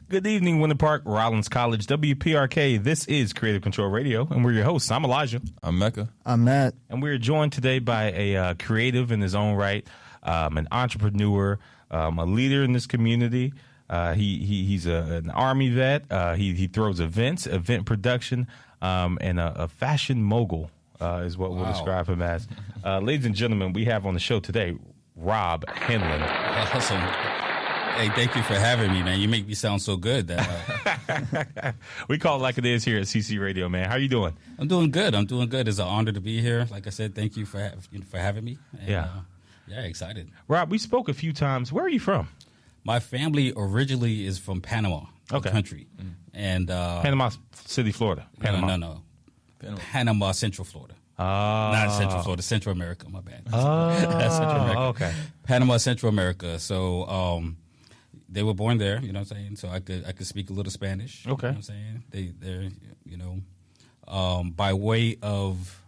Good evening, Winter Park, Rollins College, WPRK. This is Creative Control Radio, and we're your hosts. I'm Elijah. I'm Mecca. I'm Matt. And we're joined today by a creative in his own right, an entrepreneur, a leader in this community. He's an Army vet. He throws events, event production, and a fashion mogul is what we'll describe him as. Ladies and gentlemen, we have on the show today Rob Henlon. Awesome. Hey, thank you for having me, man. You make me sound so good. We call it like it is here at CC Radio, man. How you doing? I'm doing good. It's an honor to be here. Like I said, thank you for having me. And, excited. Rob, we spoke a few times. Where are you from? My family originally is from Panama, the country. And Panama City, Florida. Panama. No. Panama, Central Florida. Not Central Florida, Central America, my bad. Central America. Okay. Panama, Central America. So they were born there, you know what I'm saying? So I could speak a little Spanish. Okay. You know what I'm saying? They're by way of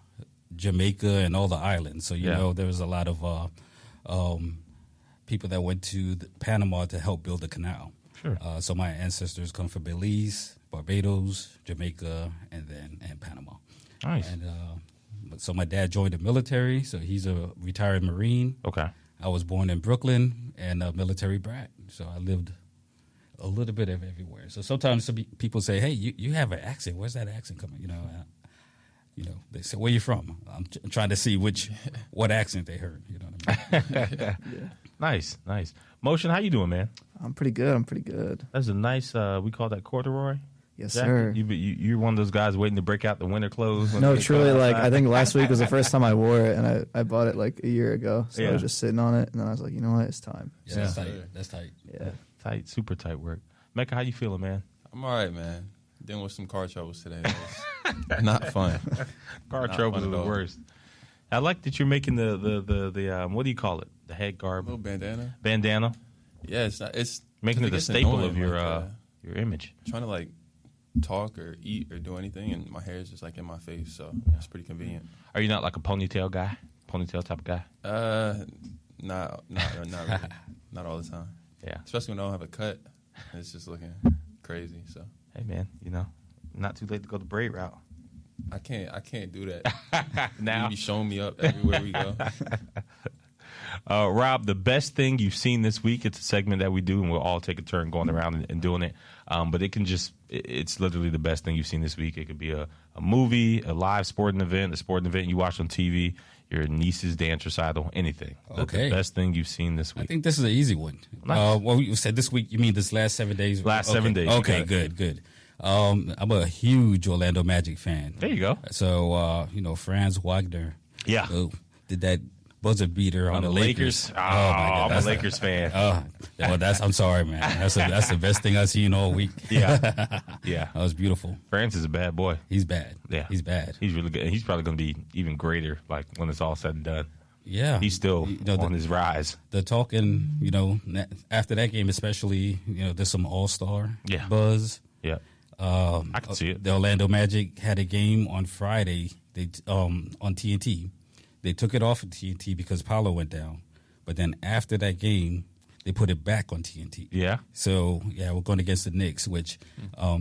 Jamaica and all the islands. So, you know, there was a lot of people that went to Panama to help build the canal. Sure. So my ancestors come from Belize, Barbados, Jamaica, and Panama. Nice. And so my dad joined the military, so he's a retired Marine. Okay. I was born in Brooklyn and a military brat, so I lived a little bit of everywhere. So sometimes people say, "Hey, you have an accent. Where's that accent coming?" They say, "Where you from?" I'm trying to see what accent they heard. You know what I mean? Nice. Motion, how you doing, man? I'm pretty good. That's a nice. We call that corduroy. Yes, jacket. sir. You're one of those guys waiting to break out the winter clothes. No, truly, I think last week was the first time I wore it, and I bought it like a year ago. So I was just sitting on it, and then I was like, you know what, it's time. Yeah, that's tight. That's tight. Yeah. Tight, super tight work. Mecca, how you feeling, man? I'm all right, man. Dealing with some car troubles today. It's not fun. Car troubles are the worst. I like that you're making the what do you call it? The head garb. A little bandana. Bandana. Yeah, it's making it the staple of your image. Trying to talk or eat or do anything, and my hair is just in my face, so it's pretty convenient. Are you not like a ponytail guy? Ponytail type of guy? Not really. Not all the time. Yeah. Especially when I don't have a cut. It's just looking crazy. So hey, man, not too late to go the braid route. I can't do that. Now you be showing me up everywhere we go. Rob, the best thing you've seen this week, it's a segment that we do, and we'll all take a turn going around and doing it. But it's literally the best thing you've seen this week. It could be a movie, a live sporting event, a sporting event you watch on TV, your niece's dance recital, anything. Okay. The best thing you've seen this week. I think this is an easy one. Nice. Well, you said this week, you mean this last 7 days? Last 7 days. Okay, good. I'm a huge Orlando Magic fan. There you go. So, Franz Wagner. Yeah. Did that buzzer beater on the Lakers. Oh, my God. I'm a Lakers fan. I'm sorry, man. That's the best thing I've seen all week. Yeah. That was beautiful. Franz is a bad boy. He's bad. Yeah. He's bad. He's really good. And he's probably going to be even greater, when it's all said and done. Yeah. He's still on his rise. The talking, after that game especially, there's some all-star buzz. Yeah. I can see it. The Orlando Magic had a game on Friday on TNT. They took it off of TNT because Paulo went down. But then after that game, they put it back on TNT. Yeah. So, we're going against the Knicks, which,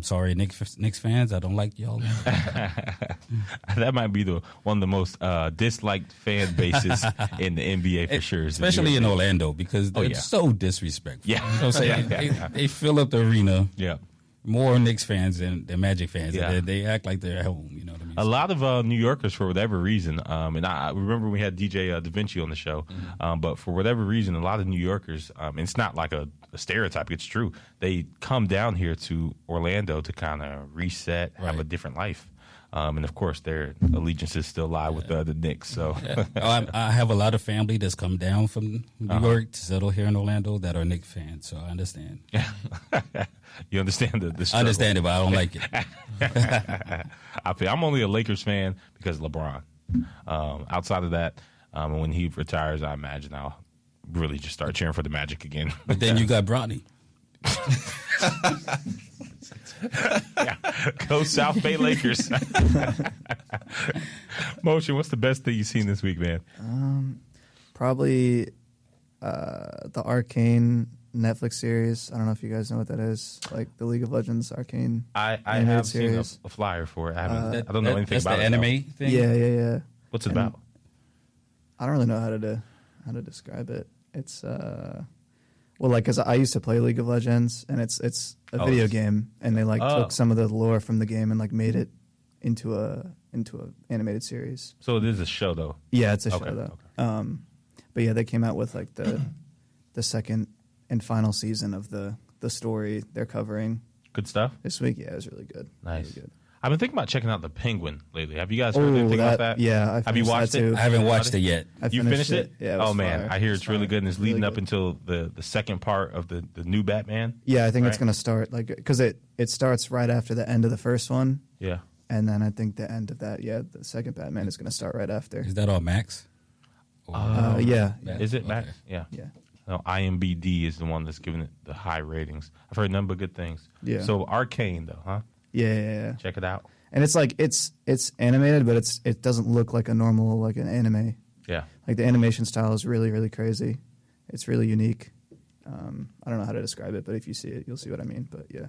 sorry, Knicks fans, I don't like y'all. That might be one of the most disliked fan bases in the NBA for sure. Especially in Orlando because they're so disrespectful. Yeah. You know what I'm saying? They fill up the arena. Yeah. More Knicks fans than Magic fans. Yeah. They act like they're at home. You know what I mean? A lot of New Yorkers, for whatever reason, and I remember we had DJ Da Vinci on the show, but for whatever reason, a lot of New Yorkers, and it's not like a stereotype, it's true, they come down here to Orlando to kind of reset, have a different life. And, of course, their allegiances still lie with the Knicks. So I have a lot of family that's come down from New York to settle here in Orlando that are Knicks fans, so I understand. You understand the struggle. I understand it, but I don't like it. I'm only a Lakers fan because of LeBron. Outside of that, when he retires, I imagine I'll really just start cheering for the Magic again. But then you got Bronny. Go South Bay Lakers. Motion, what's the best thing you've seen this week, man? Probably the Arcane Netflix series. I don't know if you guys know what that is. Like the League of Legends Arcane. I animated have seen series. a flyer for it. I haven't. I don't know anything that's about the it. anime thing. Yeah. What's it about? I don't really know how to describe it. It's well, like, cause I used to play League of Legends, and it's a video game, and they like took some of the lore from the game and like made it into a animated series. So it is a show, though. Yeah, it's a show Okay, though. okay. But yeah, they came out with like the second and final season of the story they're covering Good stuff. this week. Yeah, it was really good. Nice. Really good. I've been thinking about checking out The Penguin lately. Have you guys heard anything about that? Yeah, Have you watched it? I haven't watched it yet. You finished it? Yeah. It was Oh man, fire. I hear It it's was really fire. good, and it's Really leading up good. until the second part of the new Batman. Yeah, I think it's right? gonna start like because it starts right after the end of the first one, Yeah. and then I think the end of that, the second Batman is gonna start right after. Is that on Max? Yeah. Is it Okay. Max? Yeah. Yeah. No, IMBD is the one that's giving it the high ratings. I've heard nothing but good things. Yeah. So Arcane, though, huh? Yeah. Check it out. And it's like it's animated, but it doesn't look like a normal like an anime. Yeah. Like the animation style is really, really crazy. It's really unique. I don't know how to describe it, but if you see it, you'll see what I mean. But yeah,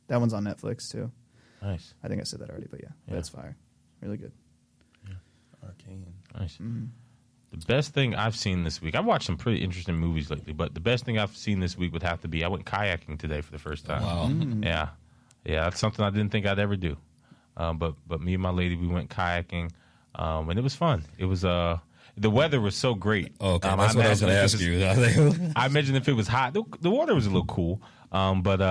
that one's on Netflix too. Nice. I think I said that already, but yeah. That's fire. Really good. Arcane. Nice. Mm-hmm. The best thing I've seen this week, I've watched some pretty interesting movies lately, but the best thing I've seen this week would have to be I went kayaking today for the first time. Wow. Yeah. Yeah, that's something I didn't think I'd ever do. But me and my lady, we went kayaking, and it was fun. It was the weather was so great. Okay, that's what I was going to ask you. I imagine if it was hot, the water was a little cool, but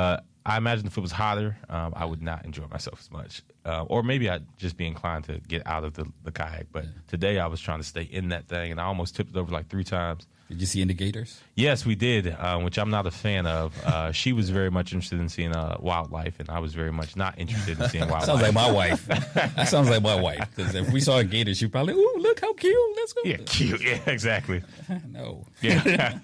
I imagine if it was hotter, I would not enjoy myself as much. Or maybe I'd just be inclined to get out of the kayak. But today I was trying to stay in that thing, and I almost tipped it over like 3 times. Did you see indicators? Yes, we did, which I'm not a fan of. She was very much interested in seeing wildlife, and I was very much not interested in seeing wildlife. Sounds like my wife. That sounds like my wife. Because if we saw a gator, she'd probably, ooh, look how cute. Let's go. Yeah, cute. Yeah, exactly. No. Yeah.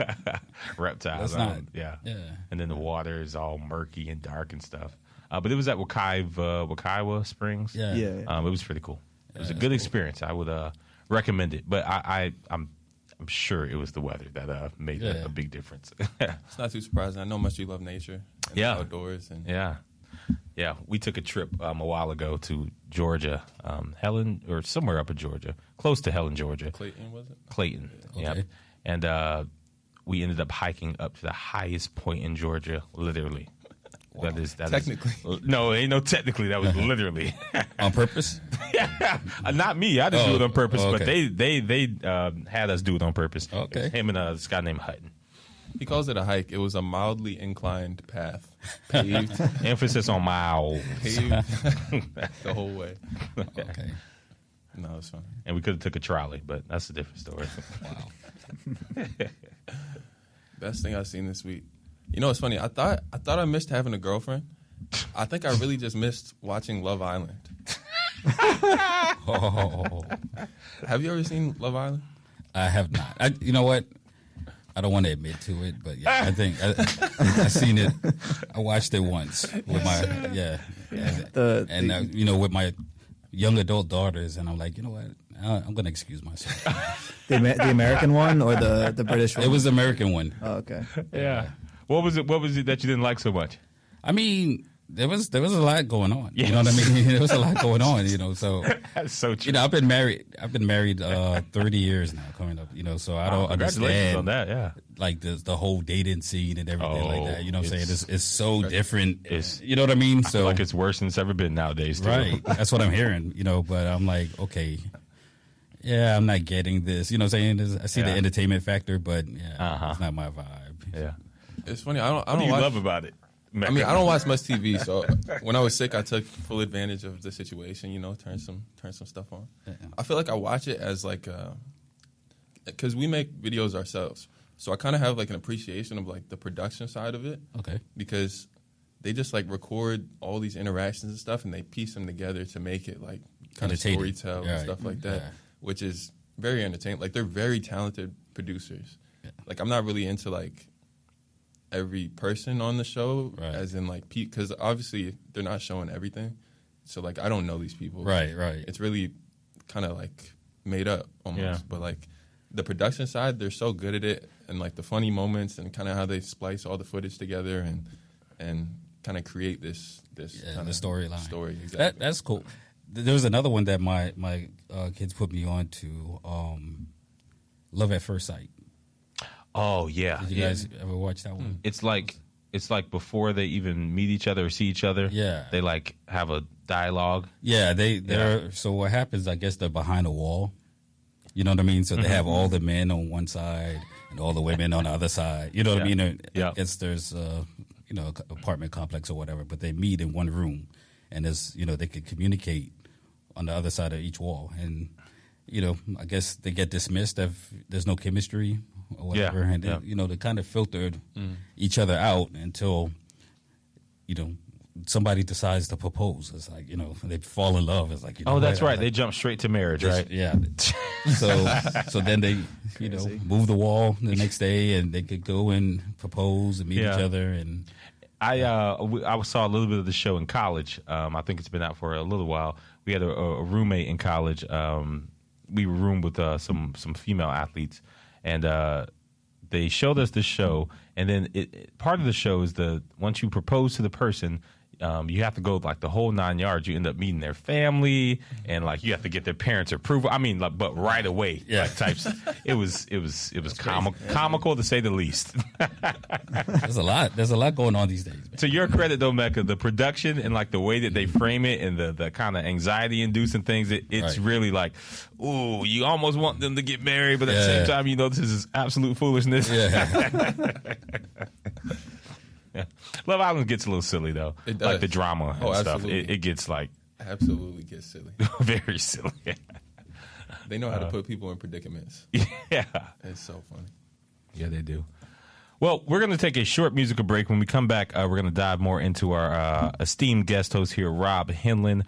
Reptiles. That's not- Yeah. Yeah. And then the water is all murky and dark and stuff. But it was at Wakaiwa Springs. Yeah. Yeah. It was pretty cool. It was a that's good cool. experience. I would recommend it. But I'm sure it was the weather that made Yeah. a big difference. It's not too surprising. I know how much you love nature and Yeah. the outdoors. And Yeah. We took a trip a while ago to Georgia, Helen, or somewhere up in Georgia, close to Helen, Georgia. Clayton, was it? Clayton. Okay. Yep. And we ended up hiking up to the highest point in Georgia, literally. Wow. That is Technically. No, ain't no technically. That was literally. On purpose? Not me. I didn't do it on purpose, but okay. they had us do it on purpose. Okay. It was him and this guy named Hutton. He calls it a hike. It was a mildly inclined path, paved, Emphasis on mild. paved the whole way. Okay. No, it's fine. And we could have took a trolley, but that's a different story. Wow. Best thing I've seen this week. You know, it's funny. I thought I missed having a girlfriend. I think I really just missed watching Love Island. Oh, Have you ever seen Love Island? I have not. You know what? I don't want to admit to it, but yeah, I think I seen it. I watched it once with my with my young adult daughters, and I'm like, you know what? I'm going to excuse myself. The American one or the British one? It was the American one. Oh, okay. Yeah. What was it that you didn't like so much? I mean, there was a lot going on. You know what I mean? There was a lot going on. You know, so That's so true. you know, I've been married 30 years now, coming up. You know, so I don't Congratulations understand on that. Yeah. like the whole dating scene and everything like that. You know what I'm saying? it's- It's so different. it's- You know what I mean? I feel like it's worse than it's ever been nowadays. Too. Right. That's what I'm hearing, you know, but I'm like, okay, yeah, I'm not getting this. You know what I'm saying? I see the Yeah. entertainment factor, but yeah, Uh-huh. it's not my vibe. Yeah. It's funny. I What do don't you watch. love about it? I mean, I don't watch much TV. So when I was sick, I took full advantage of the situation. You know, turn some stuff on. Yeah. I feel like I watch it as like, because we make videos ourselves. So I kind of have like an appreciation of like the production side of it. Okay. Because they just like record all these interactions and stuff, and they piece them together to make it like kind of Entertaining. storytell Yeah, and stuff like that, yeah. which is very entertaining. Like they're very talented producers. Yeah. Like I'm not really into like every person on the show, Right. as in like because obviously they're not showing everything, so like I don't know these people. Right. It's really kind of like made up almost, Yeah. but like the production side, they're so good at it, and like the funny moments and kind of how they splice all the footage together and kind of create this kind of storyline. Story, exactly. That's cool. There was another one that my kids put me on to, Love at First Sight. Oh yeah, Did you guys ever watch that one? It's like before they even meet each other or see each other. Yeah, they like have a dialogue. Yeah, they're so what happens? I guess they're behind a wall. You know what I mean? So they have all the men on one side and all the women on the other side. You know what I mean? I guess there's apartment complex or whatever, but they meet in one room, and there's they can communicate on the other side of each wall, and I guess they get dismissed if there's no chemistry or whatever, and they kind of filtered each other out until somebody decides to propose. It's like they fall in love. It's like that's right. They jump straight to marriage, right? Yeah. So then they move the wall the next day, and they could go and propose and meet each other. And I saw a little bit of the show in college. I think it's been out for a little while. We had a roommate in college. We were roomed with some female athletes, and they showed us the show. And then part of the show is once you propose to the person, you have to go like the whole 9 yards. You end up meeting their family, and like you have to get their parents' approval. I mean, but right away, like types. It was comical to say the least. There's a lot going on these days, man. To your credit, though, Mecca, the production and like the way that they frame it and the kind of anxiety-inducing things, it's really like, ooh, you almost want them to get married, but at the same time, this is absolute foolishness. Yeah. Yeah. Love Island gets a little silly though. It does. Like the drama and stuff. Absolutely. It gets like absolutely gets silly. Very silly. They know how to put people in predicaments. Yeah. It's so funny. Yeah, they do. Well, we're going to take a short musical break. When we come back, we're going to dive more into our esteemed guest host here, Rob Henlon.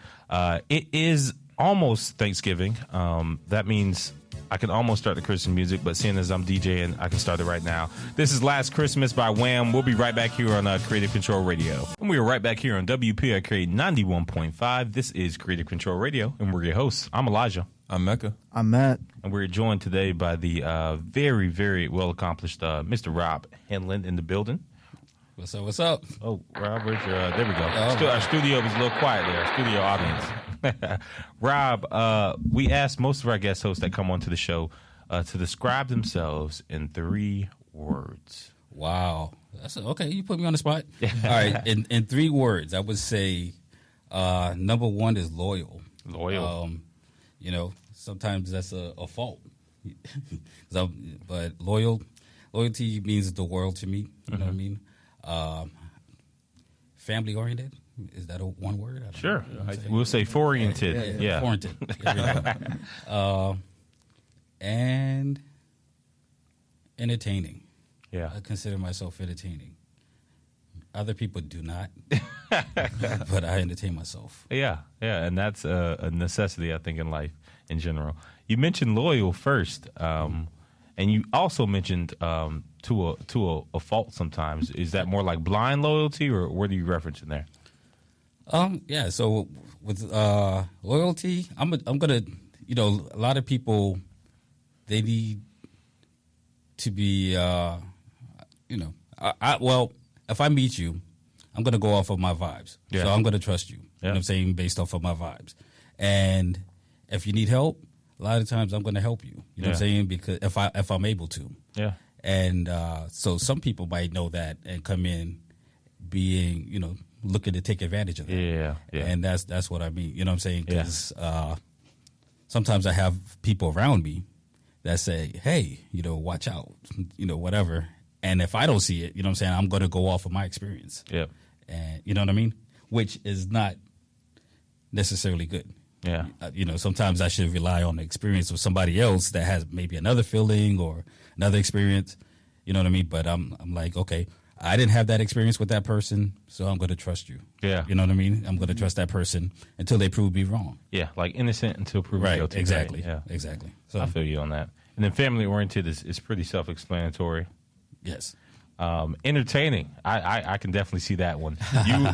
It is almost Thanksgiving. That means I can almost start the Christmas music, but seeing as I'm DJing, I can start it right now. This is Last Christmas by Wham. We'll be right back here on Creative Control Radio. And we are right back here on WPRK 91.5. This is Creative Control Radio, and we're your hosts. I'm Elijah. I'm Mecca. I'm Matt. And we're joined today by the very, very well-accomplished Mr. Rob Henlon in the building. What's up? What's up? Oh, Rob, where's your, there we go. Our studio was a little quiet there, our studio audience. Rob, we asked most of our guest hosts that come onto the show to describe themselves in 3 words. Wow. Okay, you put me on the spot. All right, in 3 words, I would say number 1 is loyal. Loyal. Sometimes that's a fault. But loyalty means the world to me. You know what I mean? Family oriented. Is that one word? Sure. We'll say oriented. Yeah. Oriented. And entertaining. Yeah. I consider myself entertaining. Other people do not, but I entertain myself. Yeah, and that's a necessity, I think, in life in general. You mentioned loyal first, and you also mentioned to a fault sometimes. Is that more like blind loyalty, or what are you referencing there? Yeah. So with loyalty, I'm gonna, a lot of people, they need to be, if I meet you, I'm going to go off of my vibes. Yeah. So I'm going to trust you. You know what I'm saying? Based off of my vibes. And if you need help, a lot of times I'm going to help you. You know what I'm saying? Because if I'm able to. Yeah. And so some people might know that and come in being, looking to take advantage of that. Yeah. And that's what I mean. You know what I'm saying? Because sometimes I have people around me that say, hey, watch out, whatever. And if I don't see it, I'm saying, I'm going to go off of my experience. Yeah. And you know what I mean? Which is not necessarily good. Yeah. Sometimes I should rely on the experience of somebody else that has maybe another feeling or another experience. You know what I mean? But I'm like, okay, I didn't have that experience with that person, so I'm going to trust you. Yeah. You know what I mean? I'm going to trust that person until they prove me wrong. Yeah, like innocent until proven guilty. Right, exactly. Yeah, exactly. So I feel you on that. And then family-oriented is pretty self-explanatory. Yes. Entertaining. I can definitely see that one.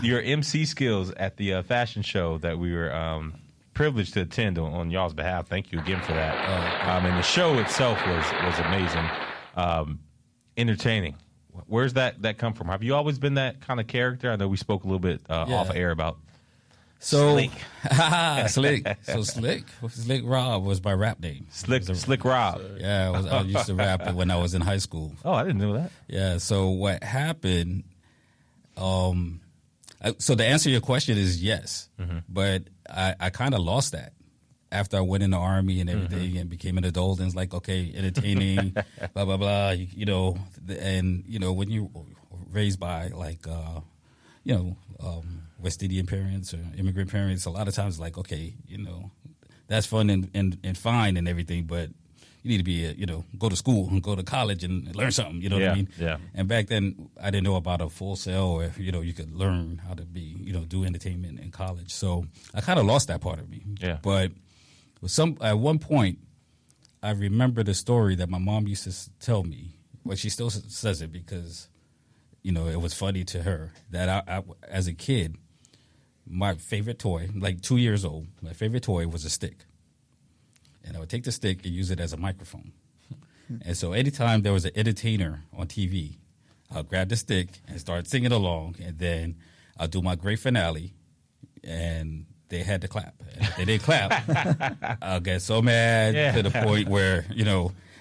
Your MC skills at the fashion show that we were privilege to attend on y'all's behalf. Thank you again for that. And the show itself was amazing, entertaining. Where's that come from? Have you always been that kind of character? I know we spoke a little bit off air about Slick. Slick. So Slick Rob was my rap name. Slick Rob. Yeah, I used to rap when I was in high school. Oh, I didn't know that. Yeah. So what happened? So to answer your question is yes, but I kind of lost that after I went in the Army and everything and became an adult, and it's like, okay, entertaining, blah blah blah. And when you raised by like West Indian parents or immigrant parents, a lot of times like, okay, that's fun and fine and everything, but you need to be go to school and go to college and learn something. You know what I mean? Yeah. And back then, I didn't know about a Full Sail, or you could learn how to be do entertainment in college. So I kind of lost that part of me. Yeah. But at one point, I remember the story that my mom used to tell me. Well, she still says it because it was funny to her that I as a kid, my favorite toy, like 2 years old, my favorite toy was a stick. And I would take the stick and use it as a microphone. And so anytime there was an entertainer on TV, I'll grab the stick and start singing along, and then I'll do my great finale, and they had to clap. And if they didn't clap, I'll get so mad to the point where,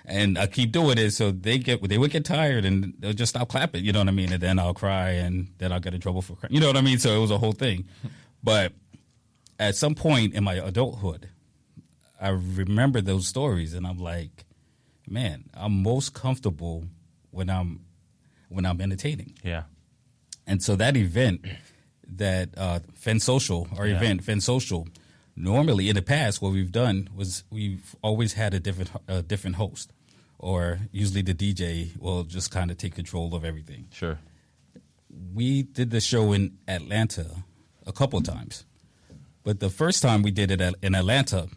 and I keep doing it, so they would get tired and they'll just stop clapping, you know what I mean? And then I'll cry, and then I'll get in trouble for crying. You know what I mean? So it was a whole thing. But at some point in my adulthood, I remember those stories, and I'm like, man, I'm most comfortable when I'm entertaining. Yeah. And so that event, that Fen Social, normally in the past, what we've done was we've always had a different host, or usually the DJ will just kind of take control of everything. Sure. We did the show in Atlanta a couple of times, but the first time we did it in Atlanta,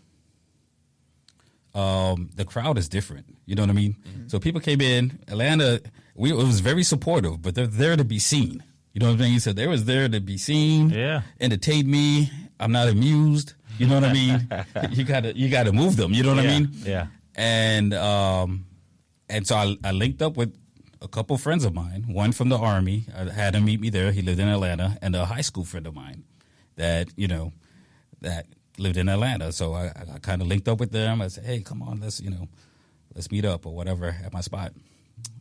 the crowd is different. You know what I mean? Mm-hmm. So people came in Atlanta. It was very supportive, but they're there to be seen. You know what I mean? So they was there to be seen. Yeah. Entertain me. I'm not amused. You know what I mean? You gotta move them. You know what I mean? Yeah. And so I linked up with a couple friends of mine. One from the Army. I had him meet me there. He lived in Atlanta, and a high school friend of mine that lived in Atlanta. So I kind of linked up with them. I said, hey, come on, let's meet up or whatever at my spot.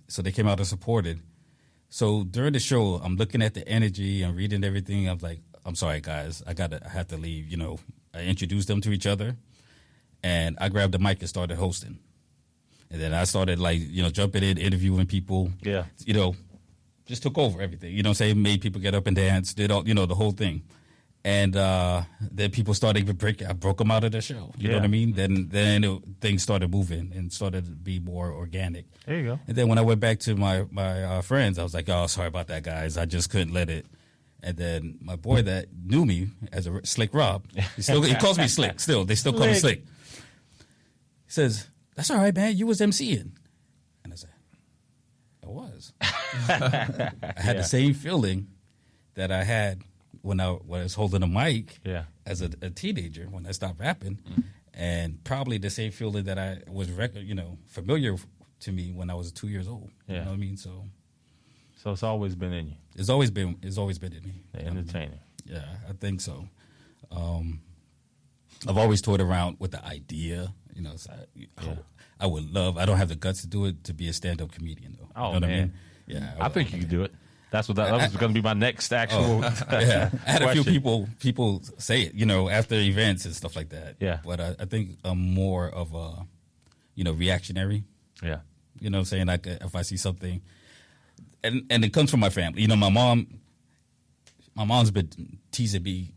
So they came out and supported. So during the show, I'm looking at the energy and reading everything. I'm like, I'm sorry, guys, I have to leave. I introduced them to each other, and I grabbed the mic and started hosting. And then I started jumping in, interviewing people. Yeah. Just took over everything. You know what I'm saying? Made people get up and dance, did all, the whole thing. And then people started I broke them out of the show. You know what I mean? Then things started moving and started to be more organic. There you go. And then when I went back to my friends, I was like, oh, sorry about that, guys. I just couldn't let it. And then my boy that knew me as a Slick Rob, he calls me Slick still. They still call me Slick. He says, that's all right, man. You was MCing. And I said, I was. I had the same feeling that I had when I was holding a mic as a teenager when I stopped rapping, and probably the same feeling that I was familiar to me when I was 2 years old. You know what I mean? So it's always been in you. It's always been in me. Entertaining. Yeah, I think so. I've always toyed around with the idea. So I would love. I don't have the guts to do it, to be a stand-up comedian though. Oh, you know man. what I mean? Yeah, I think you could do it. That was going to be my next actual. I had a few people say it, after events and stuff like that. Yeah, but I think I'm more of a, reactionary. Yeah, you know what I'm saying? Like if I see something, and it comes from my family. My mom's been teasing me,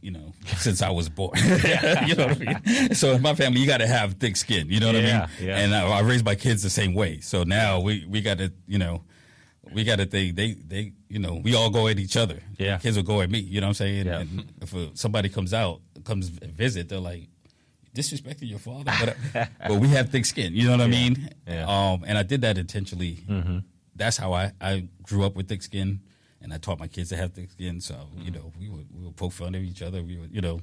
since I was born. You know what I mean? So in my family, you got to have thick skin. You know what I mean? Yeah. And I raised my kids the same way. So now we got to, we got to think they we all go at each other. Yeah. Kids will go at me. You know what I'm saying? Yeah. And if somebody comes visit, they're like, disrespecting your father. But we have thick skin. You know what I mean? Yeah. And I did that intentionally. Mm-hmm. That's how I grew up with thick skin. And I taught my kids to have thick skin. So, we would poke fun of each other. We would,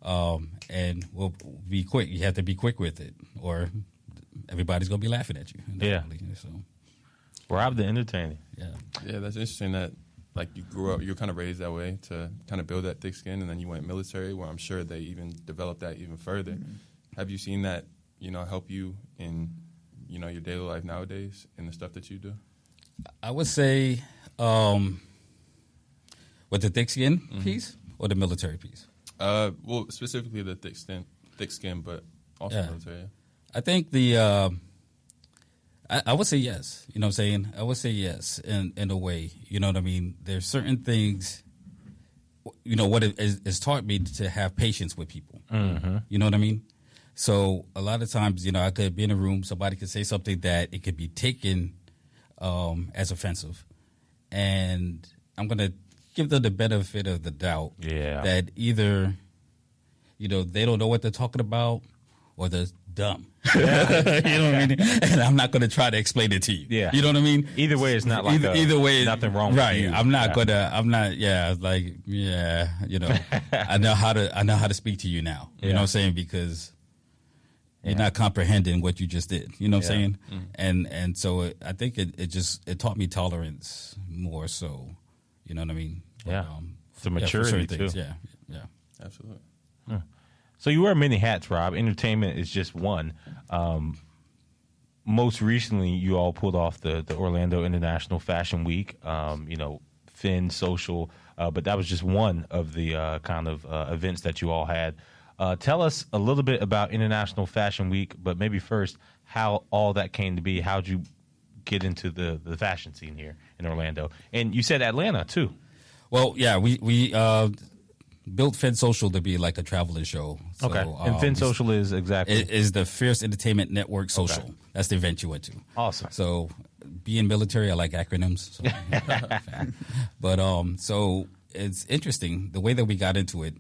and we'll be quick. You have to be quick with it, or everybody's gonna be laughing at you. Yeah. So, Rob the entertainer. yeah. Yeah, that's interesting that like you grew up, you were kind of raised that way to kind of build that thick skin, and then you went military, where I'm sure they even developed that even further. Mm-hmm. Have you seen that, help you in, your daily life nowadays in the stuff that you do? I would say with the thick skin piece or the military piece? Well, specifically the thick skin, but also military. Yeah. I think I would say yes. You know what I'm saying? I would say yes in a way. You know what I mean? There's certain things, what it has taught me to have patience with people. Mm-hmm. You know what I mean? So a lot of times, I could be in a room, somebody could say something that it could be taken as offensive. And I'm going to give them the benefit of the doubt that either, they don't know what they're talking about or they're dumb. You know what I mean? And I'm not going to try to explain it to you. Yeah. You know what I mean? Either way, it's not like either way, nothing wrong with right. you. I know how to speak to you now. You know what I'm saying? Because you're not comprehending what you just did. You know what I'm saying? Mm-hmm. And so I think it taught me tolerance more so. You know what I mean? Yeah. The maturity too. Yeah. Absolutely. So you wear many hats, Rob. Entertainment is just one. Most recently, you all pulled off the Orlando International Fashion Week. Fin Social, but that was just one of the kind of events that you all had. Tell us a little bit about International Fashion Week, but maybe first how all that came to be. How'd you get into the fashion scene here in Orlando? And you said Atlanta too. Well, yeah, we built Fin Social to be like a traveling show. So, okay. And Fin Social is exactly? It is the Fierce Entertainment Network Social. Okay. That's the event you went to. Awesome. So being military, I like acronyms. So but so it's interesting the way that we got into it.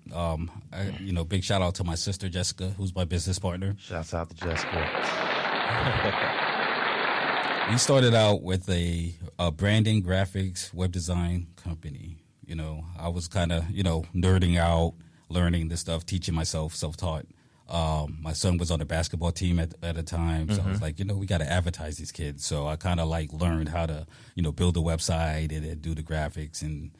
Big shout out to my sister Jessica, who's my business partner. Shouts out to Jessica. We started out with a branding, graphics, web design company. I was kind of, nerding out, learning this stuff, teaching myself, self-taught. My son was on the basketball team at the time, so I was like, we got to advertise these kids. So I kind of learned how to, build a website and then do the graphics and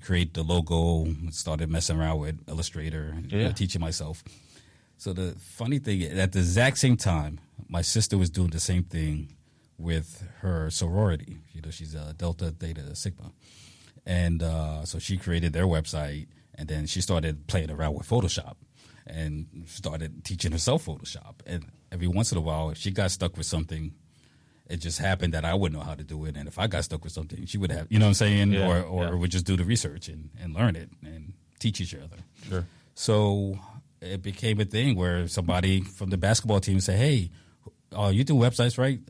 create the logo. Started messing around with Illustrator, and, teaching myself. So the funny thing, at the exact same time, my sister was doing the same thing with her sorority. She's a Delta Theta Sigma. And so she created their website, and then she started playing around with Photoshop and started teaching herself Photoshop. And every once in a while, if she got stuck with something, it just happened that I wouldn't know how to do it. And if I got stuck with something, she would have, you know what I'm saying? Or would just do the research and learn it and teach each other. Sure. So it became a thing where somebody from the basketball team said, hey, you do websites, right?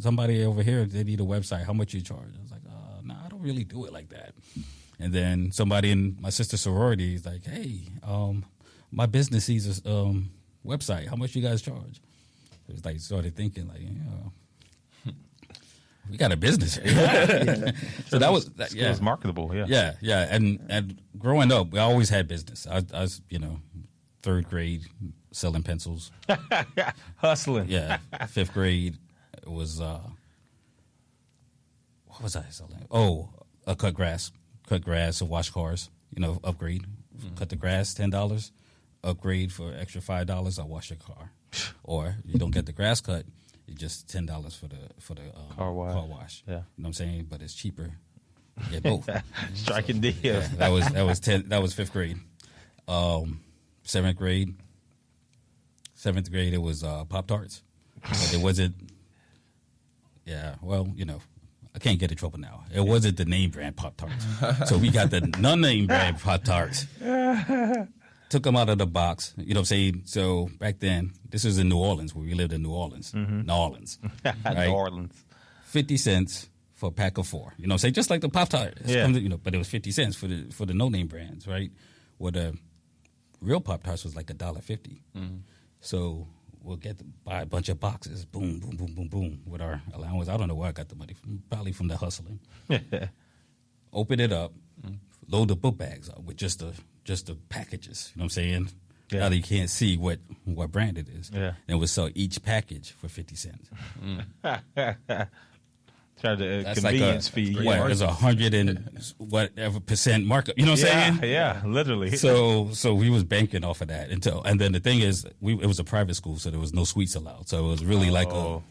Somebody over here, they need a website. How much you charge? I was like, no, I don't really do it like that. And then somebody in my sister's sorority is like, hey, my business needs a website. How much you guys charge? It was like, started thinking like, we got a business here. So that was, it was marketable, Yeah. And growing up, we always had business. I was, third grade selling pencils. Hustling. Yeah. Fifth grade, it was, what was I selling? Oh, cut grass, and wash cars. Upgrade. Cut the grass, $10. Upgrade for extra $5. I wash your car. Or you don't get the grass cut, it's just $10 for the car wash. Yeah, you know what I'm saying. But it's cheaper. Yeah, both. Striking deal. Yeah, that was fifth grade. Seventh grade. It was Pop-Tarts. But it wasn't. Yeah, well, I can't get in trouble now. It wasn't the name brand Pop-Tarts. So we got the non-name brand Pop-Tarts. Took them out of the box. You know what I'm saying? So back then, this was in New Orleans, where we lived in New Orleans. Mm-hmm. New Orleans. Right? New Orleans. 50 cents for a pack of 4. You know what I'm saying? Just like the Pop-Tarts. Yeah. But it was 50 cents for the no-name brands, right? Where the real Pop-Tarts was like $1.50. Mm-hmm. So we'll buy a bunch of boxes, boom, boom, boom, boom, boom, with our allowance. I don't know where I got the money from, probably from the hustling. Open it up, load the book bags up with just the packages, you know what I'm saying? Yeah. Now you can't see what brand it is. Yeah. And we'll sell each package for 50 cents. Try to That's like convenience fee. what? There's 100 and whatever percent markup. You know what I'm saying? Yeah, literally. So we was banking off of that and then the thing is, it was a private school, so there was no sweets allowed. So it was really like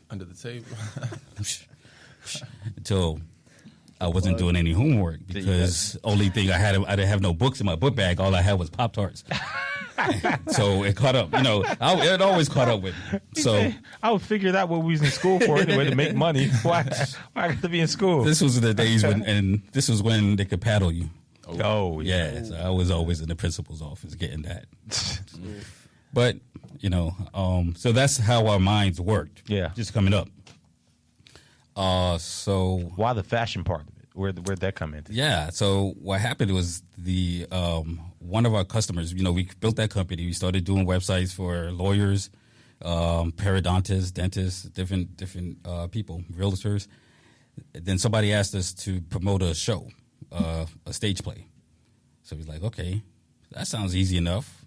Under the table. until I wasn't doing any homework because only thing I didn't have no books in my book bag. All I had was Pop-Tarts. So it caught up. It always caught up with me. So I would figure out what we was in school for anyway to make money. Why I got to be in school? this was the days when this was when they could paddle you. Oh, Yeah, so I was always in the principal's office getting that. But so that's how our minds worked. Yeah. Just coming up. So Why the fashion part of it? Where'd that come into? yeah, so what happened was the one of our customers, we built that company. We started doing websites for lawyers, periodontists, dentists, different people, realtors. Then somebody asked us to promote a show, a stage play. So he's like, okay, that sounds easy enough,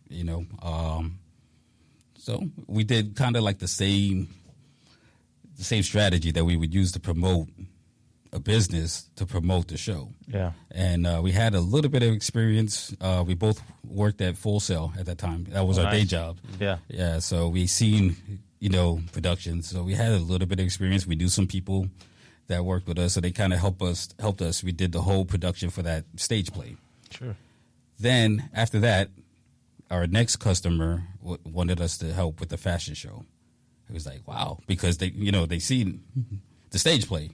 So we did kind of like the same strategy that we would use to promote a business to promote the show. Yeah. And we had a little bit of experience. We both worked at Full Sail at that time. That was our day job. Yeah. Yeah. So we seen, production. So we had a little bit of experience. We knew some people that worked with us. So they kind of helped us. We did the whole production for that stage play. Sure. Then after that, our next customer wanted us to help with the fashion show. It was like, wow, because they seen the stage play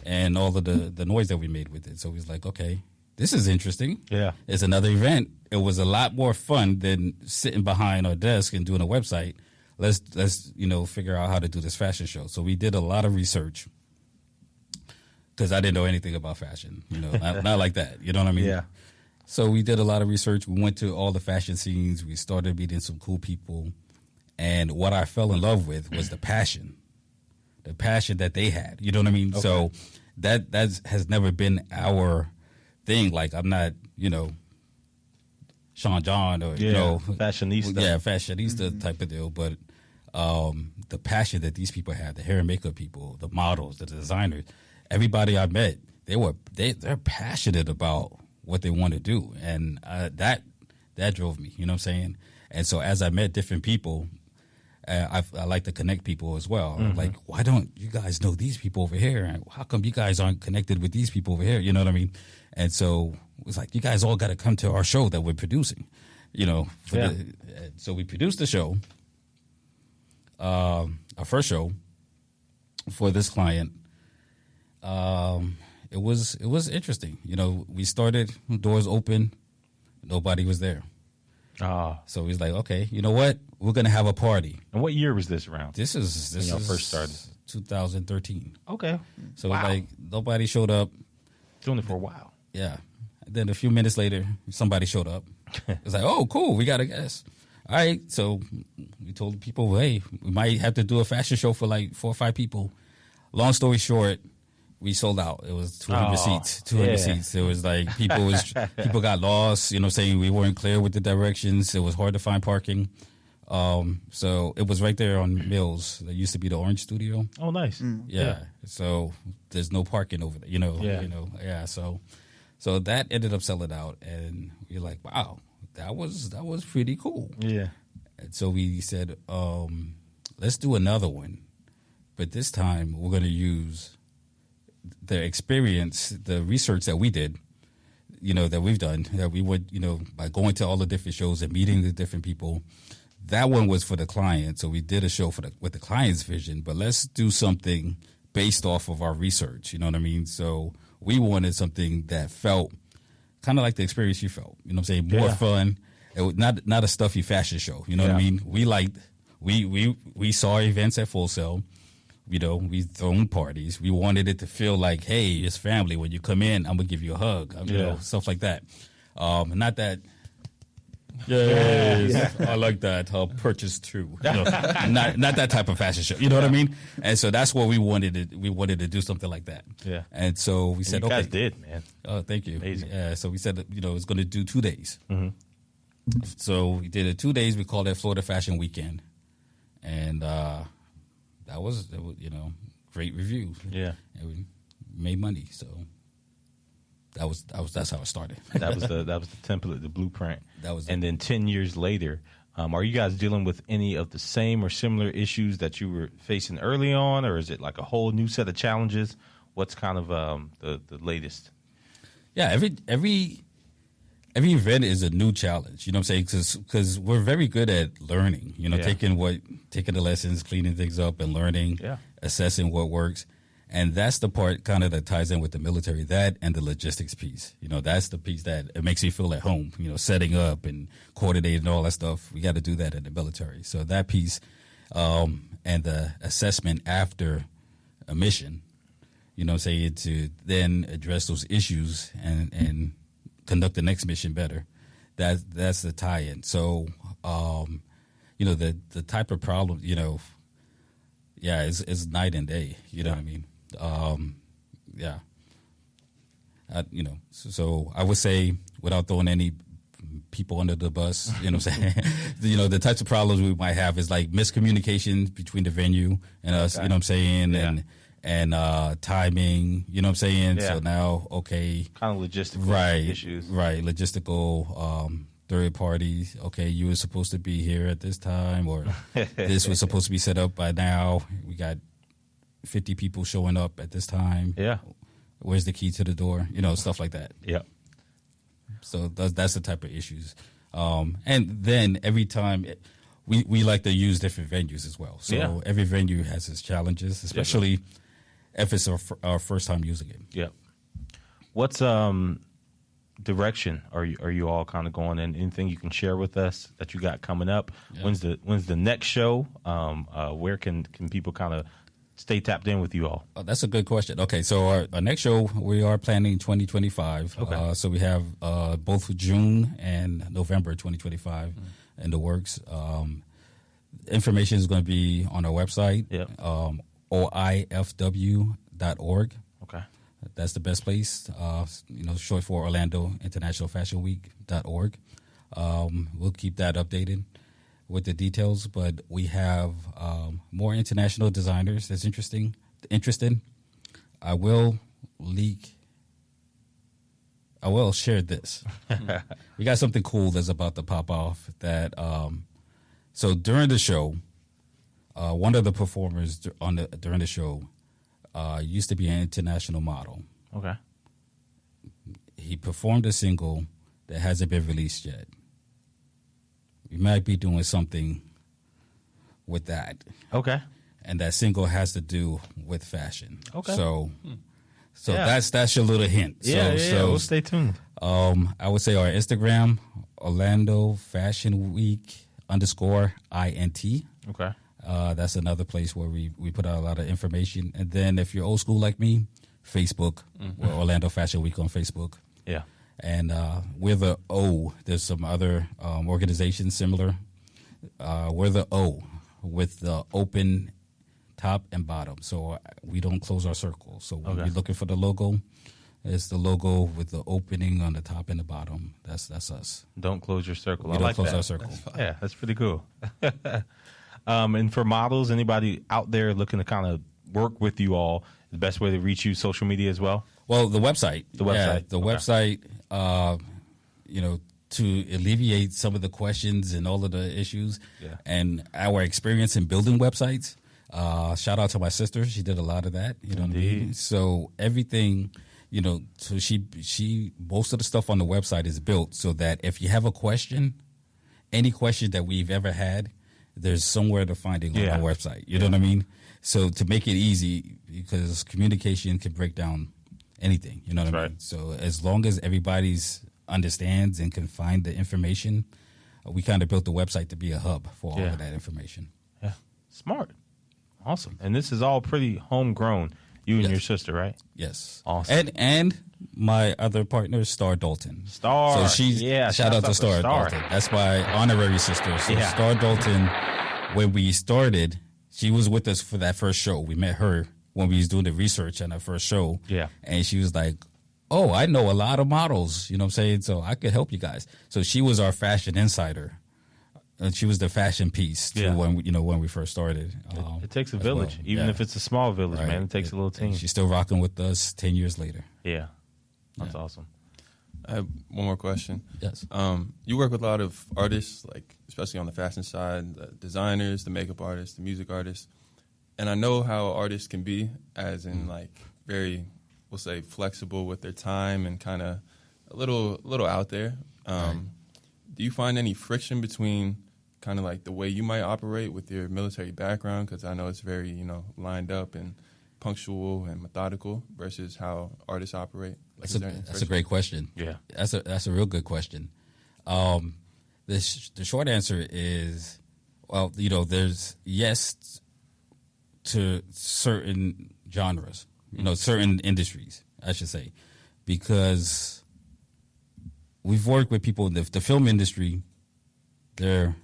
and all of the noise that we made with it. So he was like, okay, this is interesting. Yeah. It's another event. It was a lot more fun than sitting behind our desk and doing a website. Let's figure out how to do this fashion show. So we did a lot of research because I didn't know anything about fashion, not like that. You know what I mean? Yeah. So we did a lot of research. We went to all the fashion scenes. We started meeting some cool people. And what I fell in love with was the passion that they had. You know what I mean? Okay. So that has never been our thing. Like, I'm not, Sean John or, fashionista. Yeah, fashionista type of deal. But the passion that these people had, the hair and makeup people, the models, the designers, everybody I met, they're passionate about what they want to do. And that drove me, you know what I'm saying? And so as I met different people, I like to connect people as well. Mm-hmm. Like, why don't you guys know these people over here? And how come you guys aren't connected with these people over here? You know what I mean? And so it was like, you guys all got to come to our show that we're producing, so we produced the show, our first show for this client. It was interesting. We started, doors open, nobody was there. So he's like, okay, you know what? We're going to have a party. And what year was this around? This is when y'all first started. 2013. Okay. So like nobody showed up. Doing it for a while. Yeah. And then a few minutes later, somebody showed up. It's like, oh, cool. We got a guest. All right. So we told people, hey, we might have to do a fashion show for like 4 or 5 people. Long story short, we sold out. It was 200 seats. 200 seats. It was like people got lost. You know what I'm saying? We weren't clear with the directions. It was hard to find parking. So it was right there on Mills. There used to be the Orange Studio. Oh, nice. Yeah. So there's no parking over there. Yeah. So that ended up selling out, and we were like, wow, that was pretty cool. Yeah. And so we said, let's do another one, but this time we're going to use the experience, the research that we did, that we've done, that we would, by going to all the different shows and meeting the different people. That one was for the client, so we did a show with the client's vision, but let's do something based off of our research, you know what I mean? So we wanted something that felt kind of like the experience you felt, you know what I'm saying? More fun. It was not a stuffy fashion show, you know what I mean? We saw events at Full Sail. We thrown parties. We wanted it to feel like, hey, it's family. When you come in, I'm gonna give you a hug. Stuff like that. Not that. Yes, I like that. Purchase true. Not that type of fashion show. You know what I mean? And so that's what we wanted. We wanted to do something like that. Yeah. And so we said, you guys okay. did, man. Oh, thank you. Amazing. Yeah. So we said, it's going to do 2 days. Mm-hmm. So we did it 2 days. We called it Florida Fashion Weekend, and that was great reviews. Yeah, and we made money. So that's how it started. that was the template, the blueprint. And then 10 years later, are you guys dealing with any of the same or similar issues that you were facing early on, or is it like a whole new set of challenges? What's kind of the latest? Yeah, every event is a new challenge. You know what I'm saying? Because we're very good at learning. Taking the lessons, cleaning things up, and learning, assessing what works. And that's the part kind of that ties in with the military, that and the logistics piece. That's the piece that it makes you feel at home, setting up and coordinating and all that stuff. We got to do that in the military. So that piece and the assessment after a mission, to then address those issues and conduct the next mission better. That's the tie-in. So, the type of problem, it's night and day. You know what I mean? So I would say, without throwing any people under the bus, you know what I'm saying? The types of problems we might have is like miscommunication between the venue and us, you know what I'm saying? Yeah. And timing, you know what I'm saying? Yeah. So now, okay. Kind of logistical issues. Right, logistical, third parties. Okay, you were supposed to be here at this time, or this was supposed to be set up by now. We got 50 people showing up at this time. Yeah. Where's the key to the door? Stuff like that. Yeah. So that's the type of issues. And then every time we like to use different venues as well. So every venue has its challenges, especially if it's our first time using it. Yeah. What's direction are you all kind of going in? Anything you can share with us that you got coming up? Yeah. When's the next show? Where can people kind of stay tapped in with you all? Oh, that's a good question. Okay, so our next show, we are planning 2025. Okay. So we have both June and November 2025 in the works. Information is going to be on our website, oifw.org. Okay. That's the best place, short for Orlando International Fashion Week.org. We'll keep that updated with the details, but we have more international designers that's interested. I will share this. We got something cool that's about to pop off that, so during the show, one of the performers during the show used to be an international model. Okay. He performed a single that hasn't been released yet. We might be doing something with that. Okay. And that single has to do with fashion. Okay. So that's your little hint. Yeah, we'll stay tuned. I would say our Instagram, Orlando Fashion Week _INT. Okay. That's another place where we put out a lot of information. And then if you're old school like me, Facebook, we're Orlando Fashion Week on Facebook. Yeah. And we're the O. There's some other organizations similar. We're the O with the open top and bottom. So we don't close our circle. So when you're looking for the logo, it's the logo with the opening on the top and the bottom. That's us. Don't close your circle. We don't close our circle. That's pretty cool. And for models, anybody out there looking to kind of work with you all, the best way to reach you, social media as well? Well, the website. Website, to alleviate some of the questions and all of the issues and our experience in building websites. Shout out to my sister. She did a lot of that. You know what I mean? So everything, so she most of the stuff on the website is built so that if you have a question, any question that we've ever had, there's somewhere to find it on our website. You know what I mean? So to make it easy, because communication can break down anything. You know what I mean? So as long as everybody's understands and can find the information, we kind of built the website to be a hub for all of that information. Yeah. Smart. Awesome. And this is all pretty homegrown. You and your sister, right? Yes. Awesome. And my other partner, Star Dalton. Star. So shout out to Star Dalton. That's my honorary sister. So Star Dalton, when we started, she was with us for that first show. We met her when we was doing the research on our first show. Yeah. And she was like, oh, I know a lot of models, you know what I'm saying? So I could help you guys. So she was our fashion insider. She was the fashion piece too when we first started. It takes a village, even if it's a small village, right. Man. It takes a little team. She's still rocking with us 10 years later. Yeah, that's awesome. I have one more question. Yes. You work with a lot of artists, like especially on the fashion side, the designers, the makeup artists, the music artists, and I know how artists can be, as in like very, we'll say, flexible with their time and kind of a little out there. Right. Do you find any friction between kind of like the way you might operate with your military background? Because I know it's very, lined up and punctual and methodical versus how artists operate. Like, that's a great question. Yeah. That's a real good question. The short answer is, well, there's yes to certain genres, certain industries, I should say, because we've worked with people in the film industry. They're,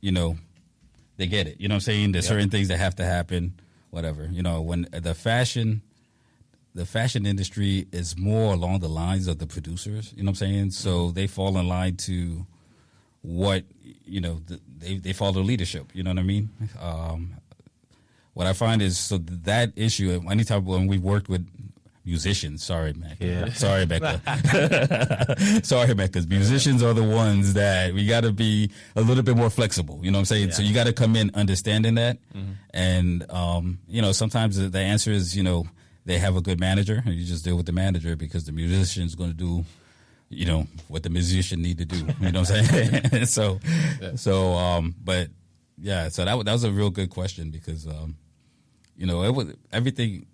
they get it. You know what I'm saying? There's certain things that have to happen, whatever. When the fashion industry is more along the lines of the producers, you know what I'm saying? So they fall in line to what, they follow leadership, you know what I mean? What I find is, so that issue, anytime when we've worked with musicians, sorry, Mac. Yeah. Sorry, Becca. Sorry, Becca, because musicians are the ones that we got to be a little bit more flexible, you know what I'm saying? Yeah. So you got to come in understanding that. Mm-hmm. And, sometimes the answer is, they have a good manager, and you just deal with the manager because the musician's going to do, what the musician need to do. You know what I'm saying? So that was a real good question because, it was everything.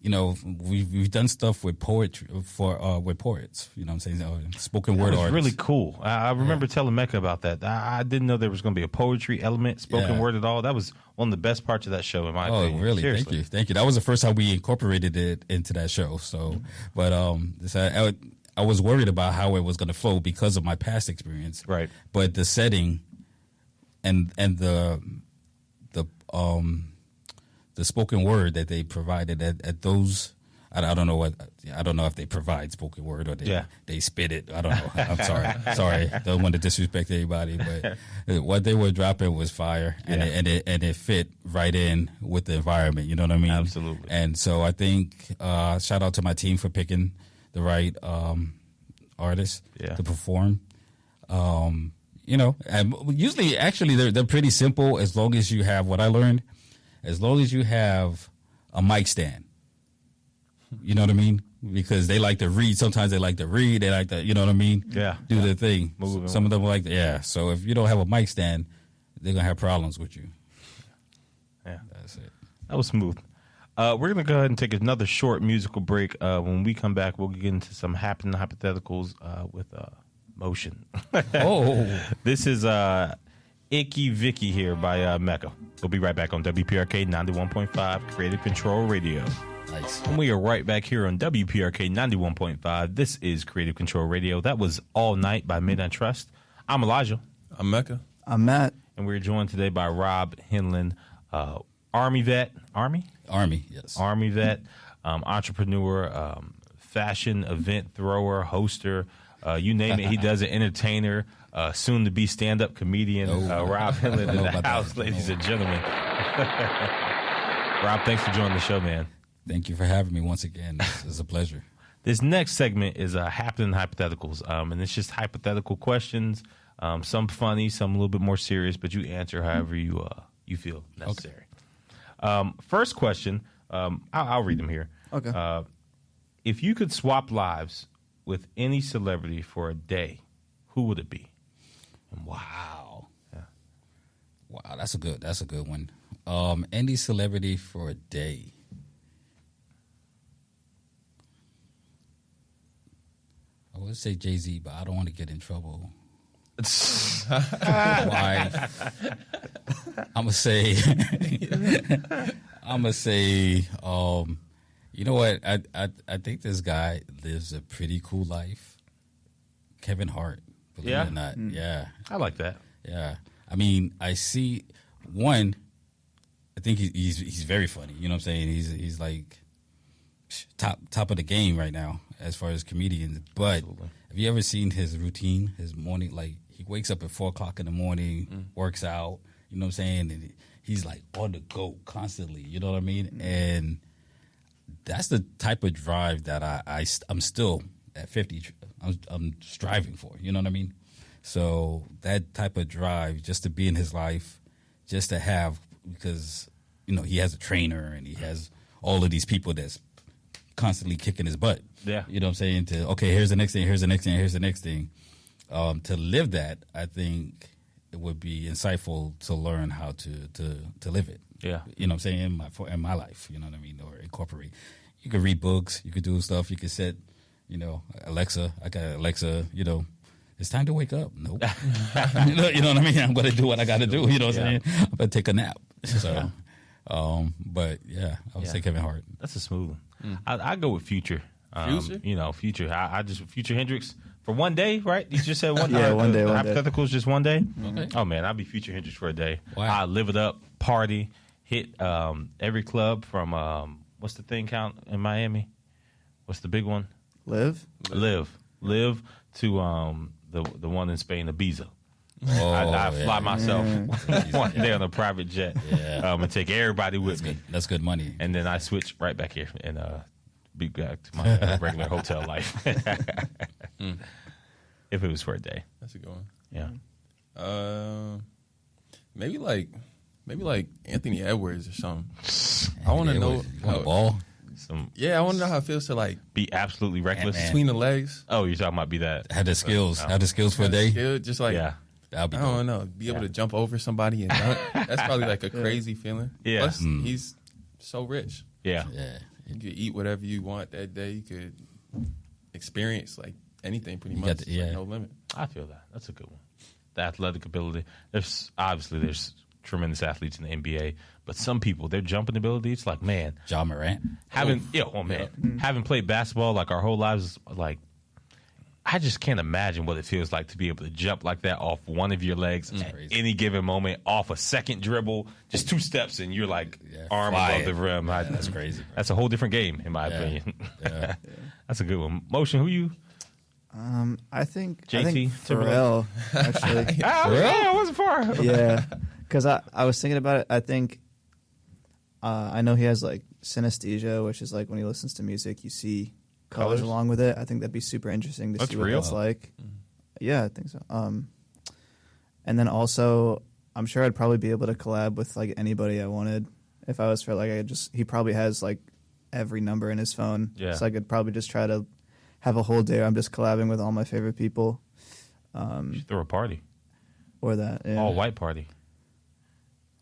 We've done stuff with poetry with poets. You know what I'm saying? Spoken word artists. Really cool. I remember telling Mecca about that. I didn't know there was going to be a poetry element, spoken word at all. That was one of the best parts of that show, in my opinion. Oh, really? Seriously. Thank you. That was the first time we incorporated it into that show. So, but I was worried about how it was going to flow because of my past experience. Right. But the setting and the spoken word that they provided at those, I don't know if they provide spoken word or they spit it. I don't know. I'm sorry. Don't want to disrespect anybody, but what they were dropping was fire, and it fit right in with the environment. You know what I mean? Absolutely. And so I think shout out to my team for picking the right artists to perform. And usually, actually, they're pretty simple as long as you have what I learned. As long as you have a mic stand, you know what I mean? Because they like to read. Sometimes they like to read. They like to, you know what I mean? Yeah. Do their thing. Some of them like, So if you don't have a mic stand, they're going to have problems with you. Yeah. That's it. That was smooth. We're going to go ahead and take another short musical break. When we come back, we'll get into some happening hypotheticals with motion. This is Icky Vicky here by Mecca. We'll be right back on WPRK 91.5 Creative Control Radio. Nice. And we are right back here on WPRK 91.5. This is Creative Control Radio. That was All Night by Midnight Trust. I'm Elijah. I'm Mecca. I'm Matt. And we're joined today by Rob Henlon, Army vet. Army, yes. Army vet, entrepreneur, fashion event thrower, hoster, you name it. He does it. Entertainer. Soon to be stand-up comedian, Rob Henlon in the house, ladies and gentlemen. Rob, thanks for joining the show, man. Thank you for having me once again. It's a pleasure. This next segment is happening hypotheticals, and it's just hypothetical questions. Some funny, some a little bit more serious, but you answer however you feel necessary. Okay. First question, I'll read them here. Okay. If you could swap lives with any celebrity for a day, who would it be? Wow. Yeah. Wow, that's a good one. Any celebrity for a day. I would say Jay-Z, but I don't want to get in trouble. Why? I'm gonna say you know what? I think this guy lives a pretty cool life. Kevin Hart. Believe it or not. Yeah. I like that. Yeah. I mean, I see one. I think he's very funny. You know what I'm saying? He's like top of the game right now. as far as comedians. But Absolutely. have you ever seen his routine, his morning? Like, he wakes up at 4 o'clock in the morning, works out, you know what I'm saying? And he's like on the go constantly, you know what I mean? And that's the type of drive that I'm still at 50, I'm striving for, you know what I mean? So that type of drive, just to be in his life, just to have, because, you know, he has a trainer and he has all of these people that's constantly kicking his butt. Yeah. You know what I'm saying? To, okay, here's the next thing, here's the next thing, here's the next thing. To live that, I think it would be insightful to learn how to live it. Yeah. You know what I'm saying? In my life, you know what I mean? Or incorporate. You could read books, you could do stuff, you could set, you know, Alexa, I got Alexa, you know, it's time to wake up. Nope. you know what I mean? I'm going to do what I got to do. You know what I'm saying? I'm going to take a nap. So, but yeah, I would say Kevin Hart. That's a smooth one. I go with Future. Future? You know, Future. I just Future Hendrix for one day, right? You just said one. Yeah, one day. Hypothetical is just one day. Okay. Oh man, I'd be Future Hendrix for a day. Wow. I live it up, party, hit every club from what's the thing count in Miami? What's the big one? Live? Live to the one in Spain, Ibiza. Oh, I fly myself one day Yeah. on a private jet Yeah. and take everybody with That's me. good. That's good money. And then I switch right back here and be back to my regular hotel life. If it was for a day. That's a good one. Yeah. Maybe like Anthony Edwards or something. I want to know You want a ball? I want to know how it feels to like Be absolutely reckless. Man. between the legs. Oh, you're talking about be that. Have the skills. Have the skills for a day. Skill, just like Yeah. That'll be I dope. don't know, be able to jump over somebody and dunk. That's probably like a crazy feeling. Yeah. Plus, he's so rich. Yeah. Yeah. You could eat whatever you want that day. You could experience like anything pretty You much. got the- yeah. Like, no limit. I feel that. That's a good one. The athletic ability. There's tremendous athletes in the NBA, but some people, their jumping ability, it's like, man, John Morant. having played basketball like our whole lives, like I just can't imagine what it feels like to be able to jump like that off one of your legs at crazy. any given moment, off a second dribble, just 2 steps, and you're like arm fly above it. the rim. That's crazy. That's a whole different game, in my opinion. Yeah. That's a good one. Motion, who you? I think JT Pharrell, actually. I wasn't far. Yeah, because I was thinking about it. I think I know he has like synesthesia, which is like when he listens to music, you see colors Colors? along with it. I think that'd be super interesting to That's see what real? that's like. Yeah, I think so. And then also, I'm sure I'd probably be able to collab with like anybody I wanted. If I was for like, he probably has like every number in his phone. Yeah. So I could probably just try to have a whole day where I'm just collabing with all my favorite people. You should throw a party. Or that. Yeah. All white party.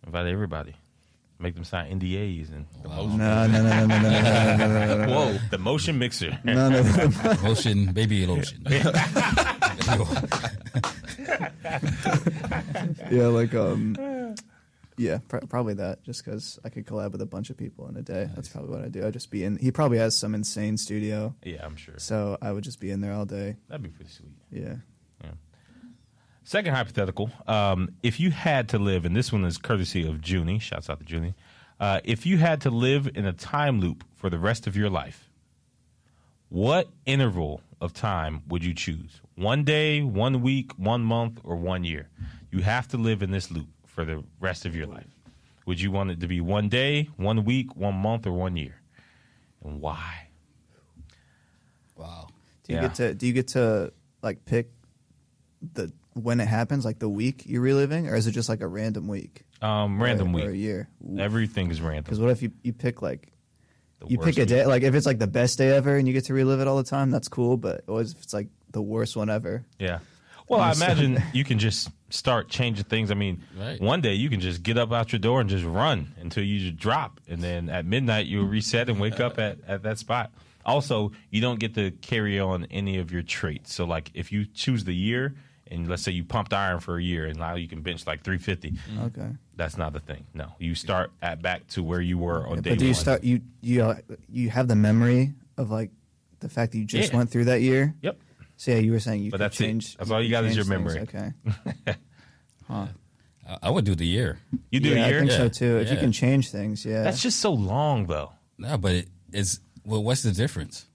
Invite everybody. Make them sign NDAs and No. whoa, the motion mixer. No. Lotion, baby lotion. Yeah, like yeah, probably that. Just because I could collab with a bunch of people in a day. That's probably what I do. I'd just be in. He probably has some insane studio, Yeah, I'm sure. so I would just be in there all day. That'd be pretty sweet. Yeah. Second hypothetical. If you had to live, and this one is courtesy of Junie, shouts out to Junie. If you had to live in a time loop for the rest of your life, what interval of time would you choose? 1 day, 1 week, 1 month, or 1 year? You have to live in this loop for the rest of your life. Would you want it to be 1 day, 1 week, 1 month, or 1 year? And why? Wow. Do you get to like pick when it happens, like the week you're reliving, or is it just like a random week? Random or week. a year? Everything is random. Because what if you pick like The you worst pick a day, week. like if it's like the best day ever and you get to relive it all the time, that's cool. But what if it's like the worst one ever? Yeah. Well, I imagine you can just start changing things. I mean, Right. one day you can just get up out your door and just run until you just drop. And then at midnight, you'll reset and wake up at that spot. Also, you don't get to carry on any of your traits. So, like, if you choose the year, and let's say you pumped iron for a year, and now you can bench like 350, Okay. that's not the thing. No, you start back to where you were on day But do you one. start you have the memory of like the fact that you just Yeah. went through that year? Yep. So yeah, you were saying you But could that's it. change. That's all you got is your change things. memory. Okay. I would do the year. You do yeah, a year? I think so Yeah. too. If you Yeah. can change things, yeah. That's just so long, though. No, but it's well. What's the difference?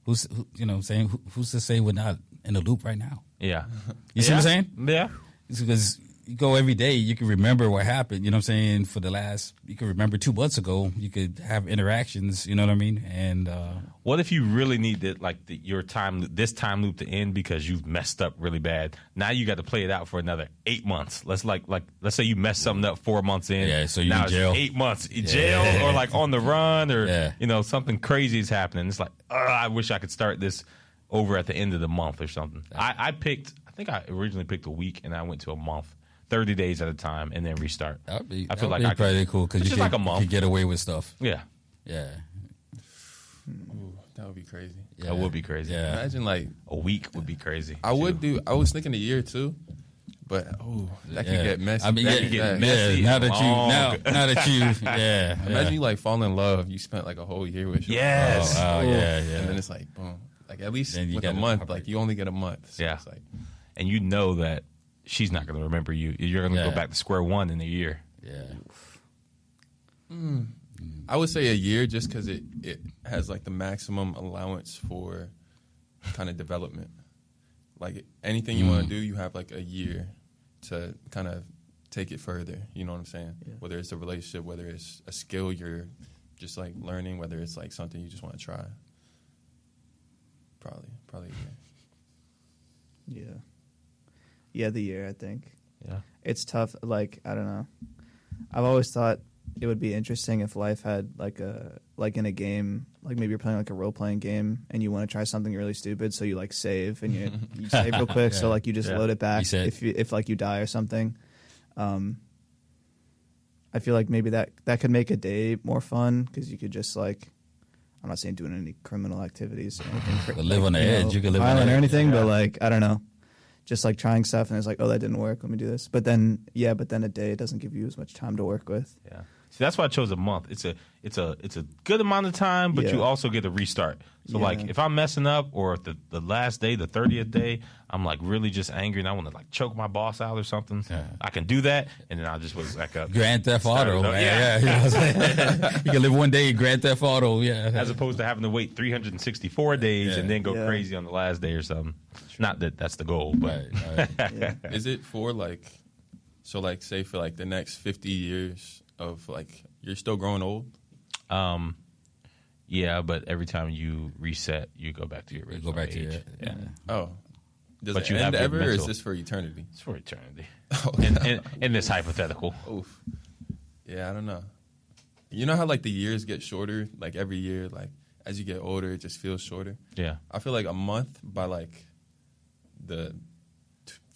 you know what I'm saying? Who's to say we're not in the loop right now? Yeah. You see what I'm saying? Yeah. It's because you go every day, you can remember what happened. You know what I'm saying? You can remember 2 months ago. You could have interactions. You know what I mean? And what if you really needed this time loop to end because you've messed up really bad? Now you got to play it out for another 8 months. Let's say you messed something up 4 months in. Yeah, so you now in jail. It's 8 months in jail or like on the run or something crazy is happening. It's like, I wish I could start this over at the end of the month or something. I think I originally picked a week and I went to a month. 30 days at a time and then restart. I feel like that'd be pretty cool because you like a month. can get away with stuff. Yeah. Yeah. Ooh, that would be crazy. Yeah. That would be crazy. Yeah. Imagine like a week would be crazy. I was thinking a year too, but that could get messy. I mean, That could get messy. Yeah, now that you, Imagine you like fall in love. You spent like a whole year with your Yes. yeah. And then it's like boom. Like at least Then with a month, like you only get a month. So Yeah. It's like, And you know that she's not going to remember you. You're going to go back to square one in a year. Yeah. I would say a year just because it has like the maximum allowance for kind of development. Like anything you want to do, you have like a year to kind of take it further. You know what I'm saying? Yeah. Whether it's a relationship, whether it's a skill you're just like learning, whether it's like something you just want to try. Probably a year. Yeah. Yeah, the year, I think. Yeah. It's tough. Like, I don't know. I've always thought it would be interesting if life had like in a game, like maybe you're playing like a role playing game and you want to try something really stupid, so you like save and you save real quick, so like you just load it back if like you die or something. I feel like maybe that could make a day more fun because you could just like, I'm not saying doing any criminal activities or anything. But live on the edge. You can live on the violent edge. or anything, but like I don't know. Just like trying stuff and it's like, oh, that didn't work. Let me do this. But then a day doesn't give you as much time to work with. Yeah. See, that's why I chose a month. It's a good amount of time, but you also get a restart. So like if I'm messing up or if the last day, the 30th day, I'm like really just angry and I want to like choke my boss out or something. Yeah. I can do that and then I'll just wake back up. Grand Theft Auto. Yeah. You know what I'm saying? You can live one day in Grand Theft Auto. Yeah. As opposed to having to wait 364 days and then go crazy on the last day or something. Not that that's the goal, but right. Is it for like, so like say for like the next 50 years of like, you're still growing old? Yeah, but every time you reset, you go back to your original age. Yeah. Oh. Does But it you end have your ever or is mental- this for eternity? It's for eternity. Oh. In this hypothetical. Oof. Yeah, I don't know. You know how like the years get shorter, like every year, like as you get older, it just feels shorter. Yeah. I feel like a month by like the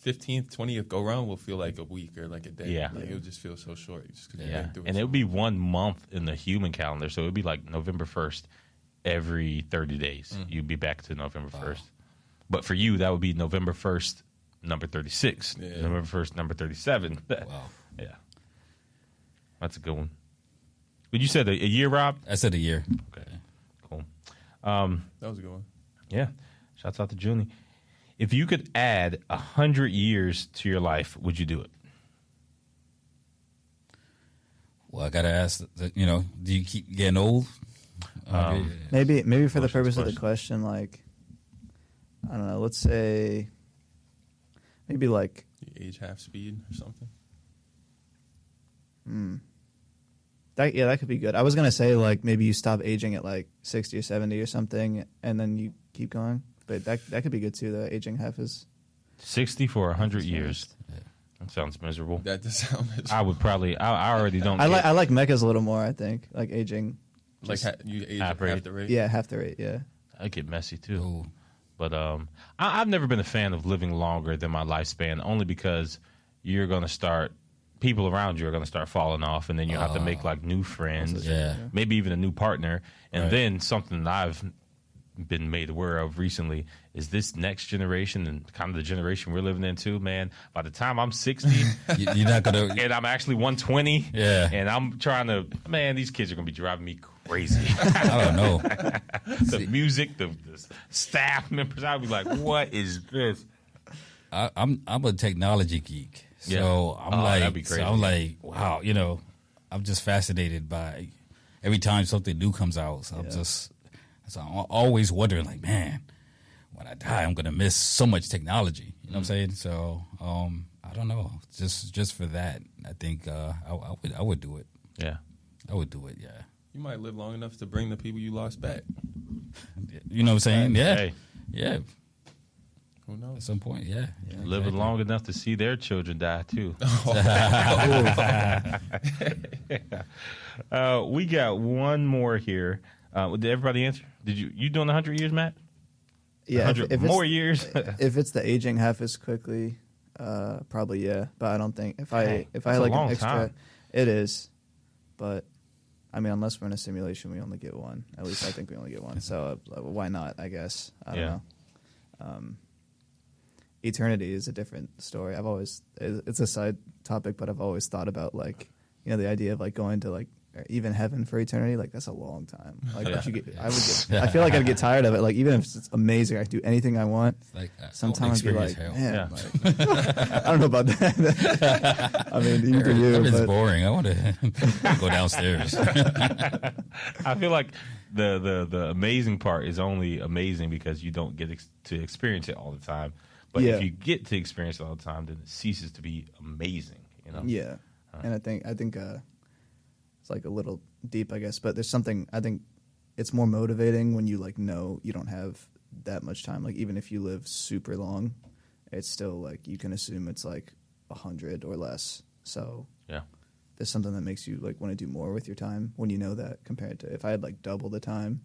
15th, 20th go round will feel like a week or like a day. Yeah. Like it'll just feel so short. Just 'cause you've Yeah. been through it And so it would be 1 month in the human calendar. So it would be like November 1st every 30 days. You'd be back to November 1st. But for you, that would be November 1st, number 36. Yeah. November 1st, number 37. Wow. Yeah. That's a good one. But you said a year, Rob? I said a year. Okay. Cool. That was a good one. Yeah. Shouts out to Junie. If you could add 100 years to your life, would you do it? Well, I got to ask, do you keep getting old? Maybe for the Questions, purpose of the question, like, I don't know, let's say maybe like, You age half speed or something. that could be good. I was going to say like maybe you stop aging at like 60 or 70 or something and then you keep going. But that could be good too. The aging half is 60 for 100 years. That sounds miserable. That does sound miserable. I would probably. I already don't. I like mechas a little more. I think like aging. Like you age half half rate. the rate. Yeah, half the rate. Yeah. I get messy too. Ooh. But I've never been a fan of living longer than my lifespan, only because you're going to start. People around you are going to start falling off, and then you have to make like new friends, Yeah. maybe even a new partner, and Right. then something that I've been made aware of recently is this next generation and kind of the generation we're living in too, man. By the time I'm 60 You're not going to. and I'm actually 120, Yeah. and I'm trying to, man, these kids are going to be driving me crazy. I don't know. The music, the staff members, I'll be like, what is this? I'm a technology geek. So Yeah. That'd be crazy. I'm like, wow, I'm just fascinated by every time something new comes out. So So I'm always wondering, like, man, when I die, I'm gonna miss so much technology. You know what I'm saying? So I don't know. Just for that, I think I would do it. Yeah. I would do it. Yeah. You might live long enough to bring the people you lost back. You know what I'm saying? Yeah. Hey. Yeah. Who knows? At some point, yeah. Living long enough to see their children die too. We got one more here. Did everybody answer? Did you doing 100 years, Matt? Yeah, 100 if more it's, years. if it's the aging half as quickly, probably yeah. But I don't think if I that's had a like long an extra, time. it is. But I mean, unless we're in a simulation, we only get one. At least I think we only get one. So why not? I guess I don't know. Eternity is a different story. It's a side topic, but I've always thought about like, you know, the idea of like going to like even heaven for eternity. Like that's a long time. Like I feel like I'd get tired of it. Like even if it's amazing, I can do anything I want. Like Sometimes I'd be like, hell. man, like, I don't know about that. I mean, you do you. It's But boring. I want to go downstairs. I feel like the amazing part is only amazing because you don't get to experience it all the time. But Yeah. if you get to experience it all the time, then it ceases to be amazing. You know? yeah, and I think it's like a little deep, I guess. But there's something I think it's more motivating when you like know you don't have that much time. Like even if you live super long, it's still like you can assume it's like 100 or less. So Yeah. there's something that makes you like want to do more with your time when you know that compared to if I had like double the time.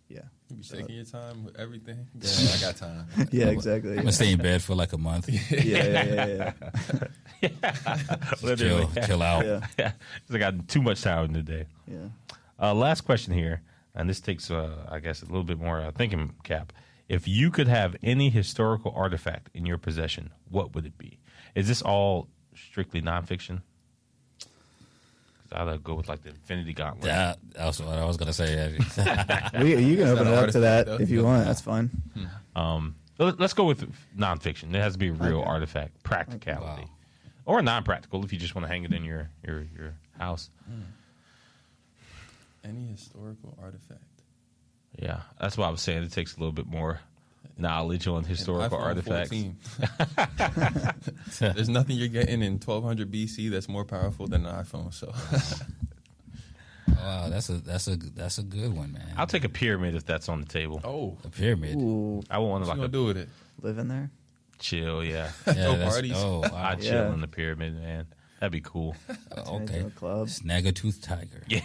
Yeah. You be taking your time with everything. Yeah, I got time. Yeah, exactly. I'm Yeah. gonna stay in bed for like a month. Yeah. Literally. Chill out. Yeah. Yeah. 'Cause I got too much time in the day. Yeah. Last question here, and this takes, I guess, a little bit more thinking cap. If you could have any historical artifact in your possession, what would it be? Is this all strictly nonfiction? I'd go with like the Infinity Gauntlet. Yeah, that's what I was gonna say. You can open it up to that if you want. That's fine. Let's go with nonfiction. It has to be a real artifact, practicality, Wow. or non-practical if you just want to hang it in your house. Any historical artifact. Yeah, that's why I was saying it takes a little bit more knowledge on historical An iPhone artifacts. 14. There's nothing you're getting in 1200 BC that's more powerful than an iPhone. So Wow, that's a good one, man. I'll take a pyramid if that's on the table. A pyramid. Ooh, I want What to you like gonna do with it? live in there. chill. Yeah, Yeah, Throw parties. Oh, wow. I'd chill Yeah. in the pyramid, man. That'd be cool. Turn into Okay. a club. Snag-a-tooth tiger. Yeah.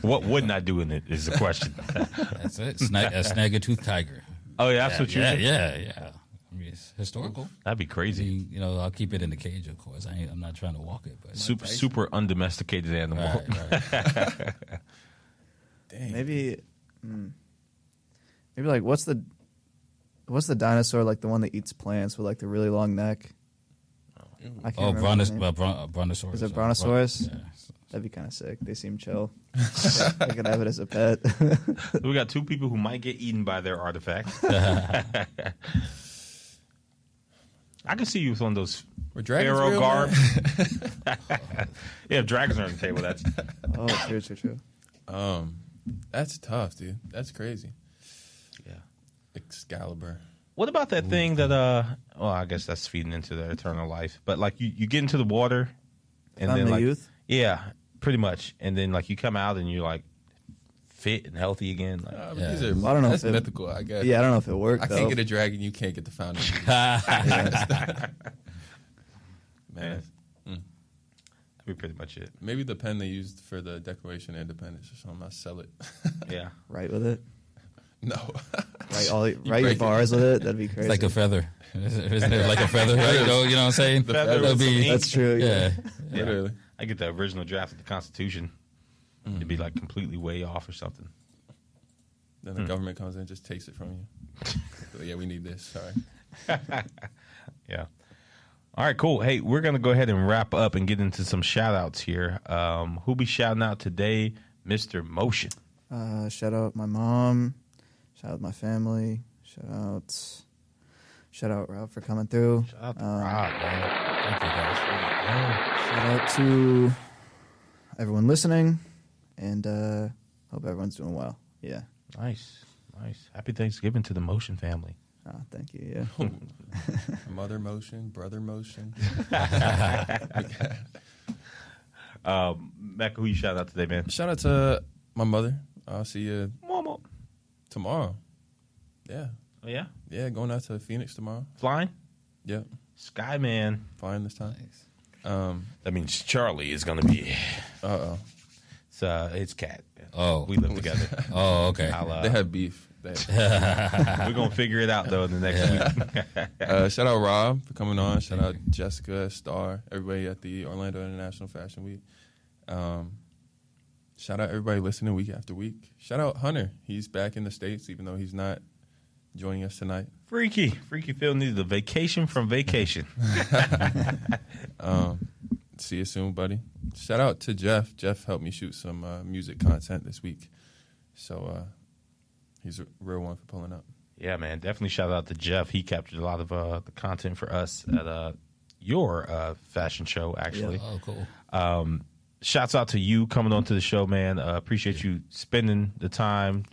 What wouldn't I do in it is the question. That's it. A snag-a-tooth tiger. Oh, yeah, that's what you Yeah, do? yeah. I mean, it's historical. That'd be I crazy. mean, you know, I'll keep it in the cage, of course. I'm not trying to walk it, but Super undomesticated animal. Right. Dang. Maybe like what's the dinosaur like the one that eats plants with like the really long neck? I can't remember the name. Brontosaurus. Is it Brontosaurus? Yeah. That'd be kind of sick. They seem chill. I could have it as a pet. We got two people who might get eaten by their artifacts. I can see you with one of those Were dragons pharaoh real, garb. man? Yeah, if dragons are on the table. That's Oh, true. That's tough, dude. That's crazy. yeah. Excalibur. What about that thing that? Well, I guess that's feeding into the eternal life. But like you get into the water, and Found then the like youth? yeah, pretty much, and then like you come out and you're like fit and healthy again. Like, Yeah. These are, I don't know that's if it- mythical, I guess. Yeah, I don't know if it worked. I though. can't get a dragon. You can't get the fountain. Man, that'd be pretty much it. maybe the pen they used for the Declaration of Independence or something. I'll sell it. Yeah. Right with it. No. Write your break it. bars with it. That'd be crazy. It's like a feather. Isn't it like a feather, right? You know what I'm saying? The feather That'd with some be, ink. That's true. Yeah. yeah. Literally. I get the original draft of the Constitution. It'd be like completely way off or something. Then the government comes in and just takes it from you. So, yeah, we need this. Sorry. Yeah. All right, cool. Hey, we're going to go ahead and wrap up and get into some shout outs here. Who'll be shouting out today? Mr. Motion. Shout out my mom. Shout out my family. Shout out Rob for coming through. Shout out to Rob, man. Thank you, guys. Shout out to everyone listening, and hope everyone's doing well. Yeah. Nice. Happy Thanksgiving to the Motion family. Oh, thank you. Yeah. Mother motion, brother motion. Mac, who you shout out today, man? Shout out to my mother. I'll see you Mama. tomorrow. Yeah. Oh, yeah? Yeah, going out to Phoenix tomorrow. Flying? Yep. Skyman. Flying this time. Nice. That means Charlie is going to be. Uh-oh. It's Cat. Oh. We live together. Oh, okay. They had beef. We're going to figure it out, though, in the next week. Shout out Rob for coming on. Shout out Jessica, Star, everybody at the Orlando International Fashion Week. Shout out everybody listening week after week. Shout out Hunter. He's back in the States, even though he's not joining us tonight. Freaky Phil needed a vacation from vacation. See you soon, buddy. Shout out to Jeff. Jeff helped me shoot some music content this week. So he's a real one for pulling up. Yeah, man. Definitely shout out to Jeff. He captured a lot of the content for us at your fashion show, actually. Oh, cool. Shouts out to you coming on to the show, man. Appreciate you spending the time.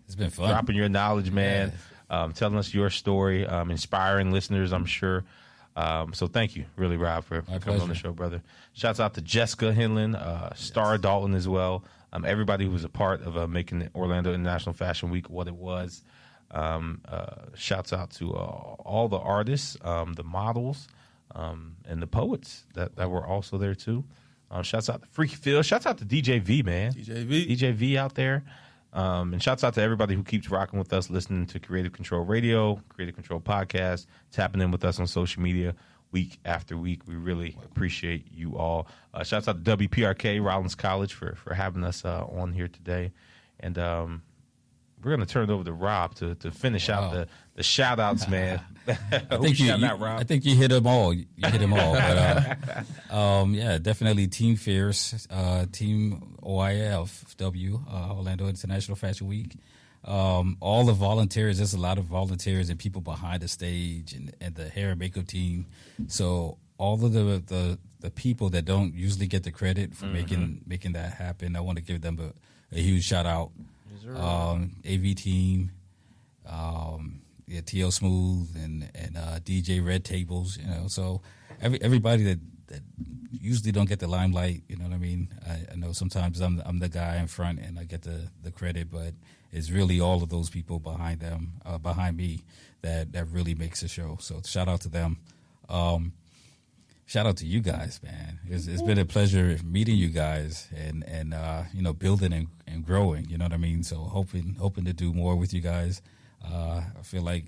It's been fun. Dropping your knowledge, man. Telling us your story. Inspiring listeners, I'm sure. So thank you, really, Rob, for coming on the show, brother. Shouts out to Jessica Henlon, Star Dalton as well. Everybody who was a part of making the Orlando International Fashion Week what it was. Shouts out to all the artists, the models, and the poets that were also there, too. Shouts out to Freaky Phil. Shouts out to DJ V, man. DJ V out there. And shouts out to everybody who keeps rocking with us, listening to Creative Control Radio, Creative Control Podcast, tapping in with us on social media week after week. We really appreciate you all. Shouts out to WPRK, Rollins College, for having us on here today. And we're going to turn it over to Rob to finish out the shout-outs, man. I think you hit them all. You hit them all. But, yeah, definitely Team Fierce, Team OIFW, Orlando International Fashion Week. All the volunteers, there's a lot of volunteers and people behind the stage and the hair and makeup team. So all of the people that don't usually get the credit for making that happen, I want to give them a huge shout-out. AV team, TL Smooth and DJ Red Tables, so everybody that usually don't get the limelight, you know what I mean? I know sometimes I'm the guy in front and I get the credit, but it's really all of those people behind me that really makes the show. So shout out to them. Shout out to you guys, man. It's been a pleasure meeting you guys and building and growing. You know what I mean? So hoping to do more with you guys. I feel like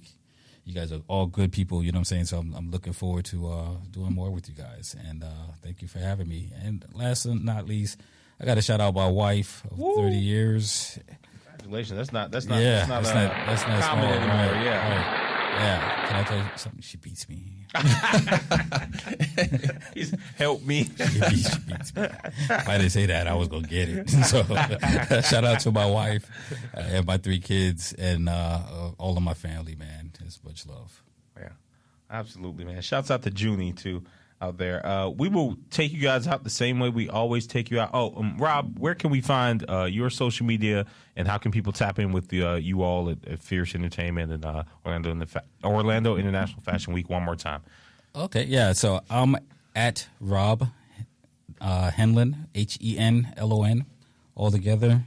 you guys are all good people. You know what I'm saying? So I'm looking forward to doing more with you guys. And thank you for having me. And last but not least, I got to shout out my wife of 30 years. Congratulations. That's not common anymore. Right, Yeah. Right. Yeah, can I tell you something? She beats me. Help me. She beats me. If I didn't say that, I was going to get it. So shout out to my wife and my 3 kids and all of my family, man. It's much love. Yeah, absolutely, man. Shouts out to Junie, too, out there. We will take you guys out the same way we always take you out. Rob, where can we find your social media, and how can people tap in with you all at Fierce Entertainment and Orlando International Fashion Week one more time? Okay, yeah. So I'm at Rob Henlon, Henlon, all together.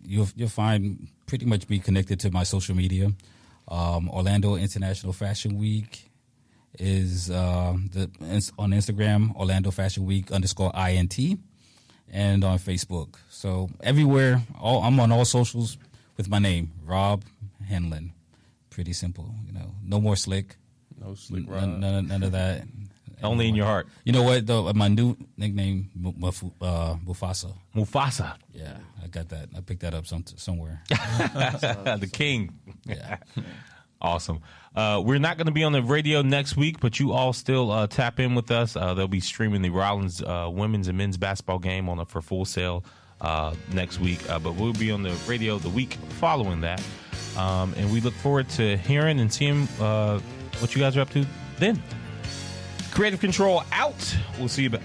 You'll find pretty much me connected to my social media. Orlando International Fashion Week is on Instagram, Orlando Fashion Week _INT, and on Facebook. So everywhere, I'm on all socials with my name, Rob Henlon. Pretty simple, no more slick. No slick Rob. None of that. Only in your heart. You know what, though? My new nickname, Mufasa. Mufasa. Yeah, I got that. I picked that up somewhere. The king. Yeah. Awesome. We're not going to be on the radio next week, but you all still tap in with us. They'll be streaming the Rollins women's and men's basketball game for Full Sail next week. But we'll be on the radio the week following that. And we look forward to hearing and seeing what you guys are up to then. Creative Control out. We'll see you back.